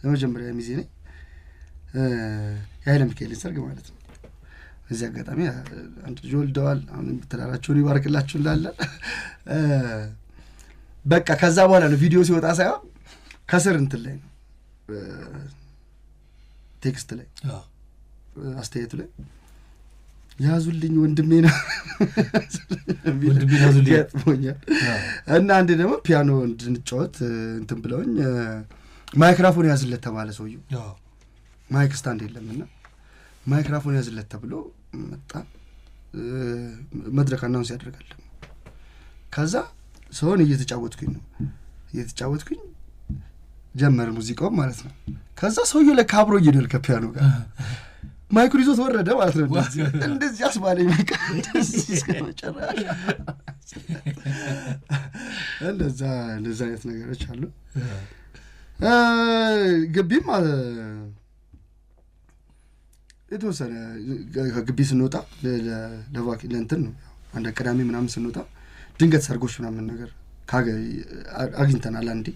A: ለመጀመሪያ ሚዜ ነኝ። የኃይለ ሚካኤልን ሰርግ ማለት ነው። እዚህ አጋጣሚ አንድ ልጅ ወልደዋል። አሁን ትዳራቸውን ይባርክላችሁ እንላለን። በቃ ከዛ በኋላ ነው ቪዲዮ ሲወጣ ሳይሆን ከስር እንትን ላይ ነው ቴክስት ላይ አስተያየቱ ላይ ያዙልኝ ወንድሜ ነው ያጥሞኛል። እና አንዴ ደግሞ ፒያኖ እንድንጫወት እንትን ብለውኝ ማይክራፎን ያዝለት ተባለ። ሰውዬው ማይክ ስታንድ የለምና ማይክራፎን ያዝለት ተብሎ መጣ። መድረክ አናውንስ ያደርጋል። ከዛ ሰውን እየተጫወትኩኝ ጀመረ ሙዚቃው ማለት ነው። ከዛ ሰውዬው ለካ አብሮ እየደል ከፒያኖ ጋር ማይኩን ይዞት ወረደ ማለት ነው። እንደዚህ አስባለኝ በቃ እስከመጨረሻ። እንደዛ አይነት ነገሮች አሉ። ግቢም የተወሰነ ከግቢ ስንወጣ ለእንትን ነው አንድ ቅዳሜ ምናምን ስንወጣ ድንገት ሰርጎች ምናምን ነገር አግኝተናል። አንዴ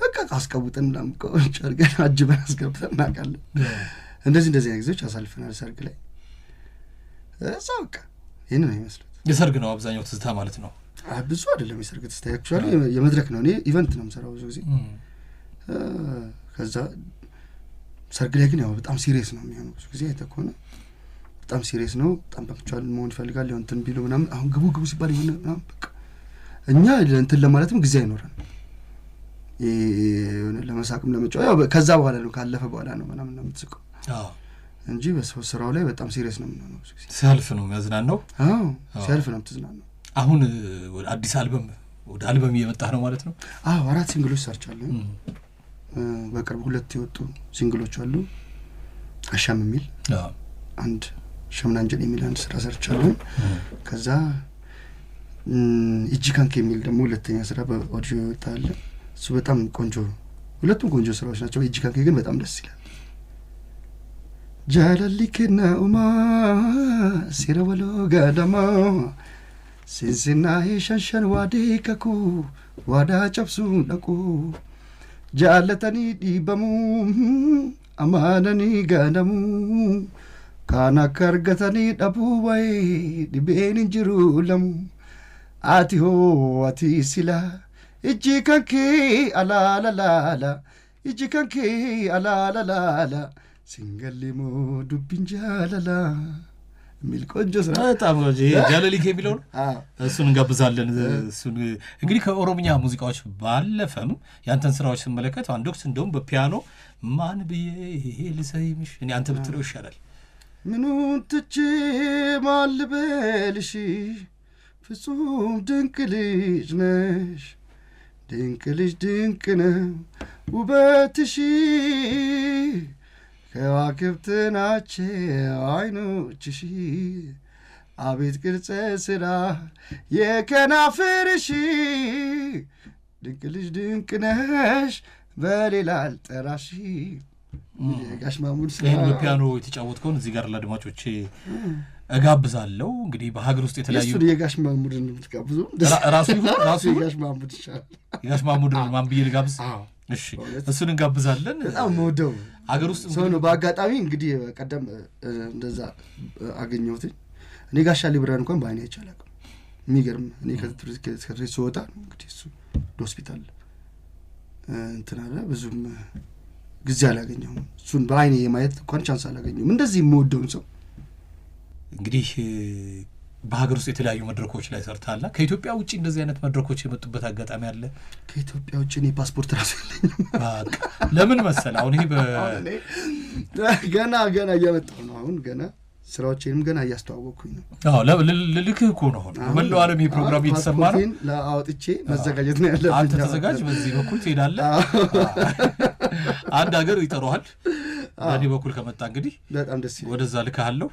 A: በቃ አስቀውጠን ምናምን ቆንጆ አድርገን አጅበን አስገብተን እናውቃለን። እንደዚህ አይነት ጊዜዎች አሳልፈናል ሰርግ ላይ። እዛ በቃ ይህን ነው ይመስሉት።
B: የሰርግ ነው አብዛኛው ትዝታ ማለት ነው።
A: ብዙ አይደለም የሰርግ ትዝታ ያክቹዋሊ የመድረክ ነው። እኔ ኢቨንት ነው የምሰራው ብዙ ጊዜ። ከዛ ሰርግ ላይ ግን ያው በጣም ሲሪየስ ነው የሚሆነው። ብዙ ጊዜ አይተህ ከሆነ በጣም ሲሪየስ ነው። በጣም ፐንክቹዋል መሆን ይፈልጋል። ያው እንትን ቢሉ ምናምን አሁን ግቡ ሲባል ይሆነ ምናምን በቃ እኛ እንትን ለማለትም ጊዜ አይኖረን ለመሳቅም ለመጫወት ያው ከዛ በኋላ ነው ካለፈ በኋላ ነው ምናምን ነው የምትስቀው እንጂ በስራው ላይ በጣም ሲሪየስ ነው የምንሆነው። ብዙ ጊዜ
B: ሲያልፍ ነው የሚያዝናናው።
A: ሲያልፍ ነው የምትዝናናው።
B: አሁን አዲስ ወደ አልበም እየመጣህ ነው ማለት ነው?
A: 4 ሲንግሎች ሰርቻለሁ። በቅርብ 2 የወጡ ሲንግሎች አሉ። አሻም የሚል አንድ ሸምናንጀን የሚል አንድ ስራ ሰርቻለሁ። ከዛ ኢጂካንክ የሚል ደግሞ ሁለተኛ ስራ በኦዲዮ ይወጣል። እሱ በጣም ቆንጆ ሁለቱም ቆንጆ ስራዎች ናቸው። ኢጂካንክ ግን በጣም ደስ ይላል። ጃላሊከና ኡማ ሲረወሎ ጋዳማ ሲንሲና ሸንሸን ዋዴ ከኩ ዋዳ ጨብሱ ነቁ ጃለተኒ ዲበሙ አማነኒ ጋዳሙ ካና ከርገተኒ ዳቡ ወይ ዲቤን እንጅሩ ለሙ አቲ ሆ አቲ ሲላ ኢጂካንክ አላላላላ ኢጂካንክ አላላላላ ሲንገሊሞ ዱብንጃላላ ሚል ቆንጆ ስራ
B: በጣም ነው። ጃለሊክ የሚለው እሱን እንጋብዛለን። እሱን እንግዲህ ከኦሮምኛ ሙዚቃዎች ባለፈም ያንተን ስራዎች ስመለከት አንድ ወቅት እንደውም በፒያኖ ማን ብዬ ልሰይምሽ እኔ አንተ ብትለው ይሻላል
A: ምኑን ትቼ ማን ልበልሽ ፍጹም ድንቅ ልጅ ነሽ ድንቅ ልጅ ድንቅ ነው ውበትሽ ከዋክብት ናቸው አይኖችሽ አቤት ቅርጸ ስራ የከናፍርሽ ድንቅ ልጅ ድንቅ ነሽ በሌላ አልጠራሽ። ጋሽ ማሙድ
B: ይሄን በፒያኖ የተጫወትከውን እዚህ ጋር ለአድማጮቼ እጋብዛለሁ። እንግዲህ በሀገር ውስጥ የተለያዩ
A: እሱ የጋሽ ማሙድን የምትጋብዙ ራሱ የጋሽ ማሙድ ይሻላል።
B: የጋሽ ማሙድን ማን ብዬ ልጋብዝ? እሺ እሱን እንጋብዛለን።
A: በጣም ወደው
B: ሀገር ውስጥ
A: ሰው ነው። በአጋጣሚ እንግዲህ ቀደም እንደዛ አገኘሁት። እኔ ጋሻ ሊብራን እንኳን በአይኔ አይቻልም። የሚገርም እኔ ከትሬት ስወጣ እንግዲህ እሱ ሆስፒታል እንትን አለ ብዙም ጊዜ አላገኘሁም። እሱን በአይኔ የማየት እንኳን ቻንስ አላገኘሁም። እንደዚህ የምወደውን ሰው
B: እንግዲህ በሀገር ውስጥ የተለያዩ መድረኮች ላይ ሰርታላ። ከኢትዮጵያ ውጪ እንደዚህ አይነት መድረኮች የመጡበት አጋጣሚ አለ?
A: ከኢትዮጵያ ውጪ እኔ ፓስፖርት ራሱ የለኝም።
B: ለምን መሰለህ አሁን ይሄ
A: ገና እያመጣሁ ነው። አሁን ገና ስራዎቼንም ገና እያስተዋወቅኩኝ ነው።
B: ልልክህ እኮ ነው። አሁን በመላው ዓለም ይሄ ፕሮግራም እየተሰማ ነው።
A: ለአውጥቼ መዘጋጀት ነው ያለብኝ።
B: አንተ ተዘጋጅ፣ በዚህ በኩል ትሄዳለህ። አንድ ሀገር ይጠሩሃል። በእኔ በኩል ከመጣ እንግዲህ
A: በጣም ደስ ይላል።
B: ወደዛ ልካለሁ።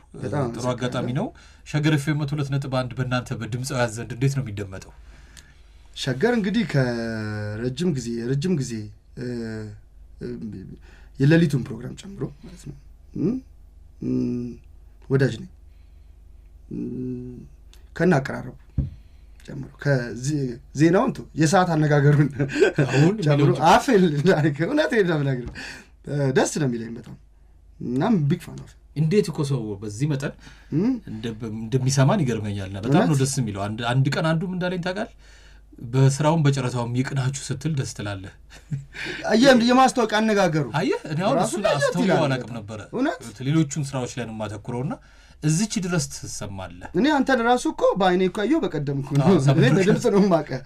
B: ጥሩ አጋጣሚ ነው። ሸገር ኤፍኤም 102.1 በእናንተ በድምፃውያን ዘንድ እንዴት ነው የሚደመጠው?
A: ሸገር እንግዲህ ከረጅም ጊዜ የሌሊቱን ፕሮግራም ጨምሮ ማለት ነው ወዳጅ ነኝ ከና አቀራረቡ ጨምሮ ከዜናውን የሰዓት አነጋገሩን ጨምሮ አፌል እውነቴን ነው የምነግርህ ደስ ነው የሚለኝ በጣም እናም ቢግ ፋን ኦፍ።
B: እንዴት እኮ ሰው በዚህ መጠን እንደሚሰማን ይገርመኛልና በጣም ነው ደስ የሚለው። አንድ ቀን አንዱም እንዳለኝ ታውቃለህ፣ በስራውም በጨረታውም ይቅናችሁ ስትል ደስ ትላለህ።
A: የማስታወቂያ አነጋገሩ
B: አየህ፣ እኔ አሁን እሱን አስተውዬው አላውቅም ነበረ። ሌሎቹን ስራዎች ላይ ነው የማተኩረውና እዚች ድረስ ትሰማለህ።
A: እኔ አንተን ራሱ እኮ በአይኔ እኮ አየሁ በቀደም እኮ ነው። እኔ በድምፅ ነው የማውቀህ።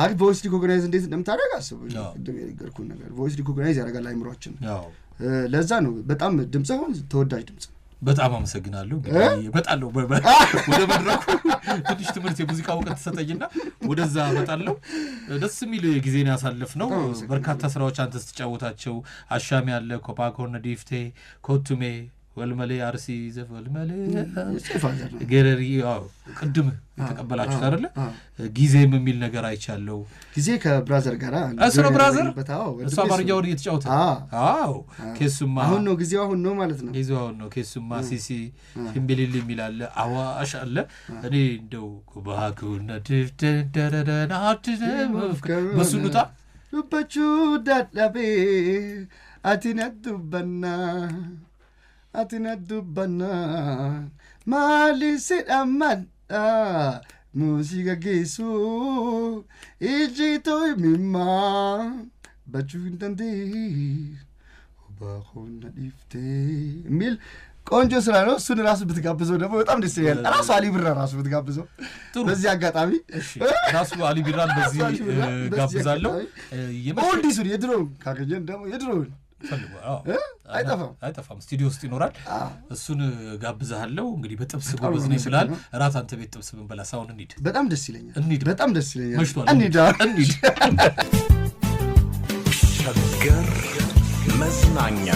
A: አሪፍ ቮይስ ሪኮግናይዝ እንዴት እንደምታደርግ አስብ። ቅድም የነገርኩህን ነገር ቮይስ ሪኮግናይዝ ያደርጋል አይምሯችን። ለዛ ነው በጣም ድምፅ አሁን ተወዳጅ ድምፅ።
B: በጣም አመሰግናለሁ። እመጣለሁ ወደ መድረኩ ትንሽ ትምህርት የሙዚቃ እውቀት ተሰጠኝና ወደዛ እመጣለሁ። ደስ የሚል ጊዜን ያሳለፍነው በርካታ ስራዎች አንተ ስትጫወታቸው አሻሚ ያለ ኮፓኮነ ዲፍቴ ኮቱሜ ወልመሌ አርሲ ዘፍ ወልመሌ ገረሪ ቅድም የተቀበላችሁት አይደለ? ጊዜም የሚል ነገር አይቻለሁ።
A: ጊዜ ከብራዘር ጋር
B: እሱ ነው ብራዘር እሱ አማርኛ ወደ እየተጫወተ ኬሱማ
A: አሁን ነው ጊዜው አሁን ነው ማለት ነው።
B: ጊዜው አሁን ነው። ኬሱማ ሲሲ ሽምቤሌል የሚል አለ፣ አዋሽ አለ። እኔ እንደው ኩባኩነ ድፍደረደና በሱኑታ
A: ሉበቹ ዳዳቤ አቲነዱበና ማሊሲዳማዳ ሙዚቃ ጌሱ ኢጂቶ ሚማ በቹ እንደንዴ ባሆነ ዲፍቴ የሚል ቆንጆ ስራ ነው። እሱን ራሱ ብትጋብዘው ደግሞ በጣም ደስ ይላል። ራሱ አሊ ቢራ ራሱ ብትጋብዘው በዚህ አጋጣሚ
B: ራሱ አሊ ቢራን በዚህ ጋብዛለሁ።
A: ኦልዲሱን የድሮውን ካገኘን ደግሞ የድሮውን
B: አይጠፋም፣ ስቱዲዮ ውስጥ ይኖራል። እሱን ጋብዛለሁ። እንግዲህ በጥብስ ጎበዝ ነኝ ብላል። እራት አንተ ቤት ጥብስ ብንበላ ሳሁን እንሂድ።
A: በጣም ደስ ይለኛል።
B: በጣም ደስ ይለኛል።
A: መሽቷል። እንሂድ።
C: ሸገር መዝናኛ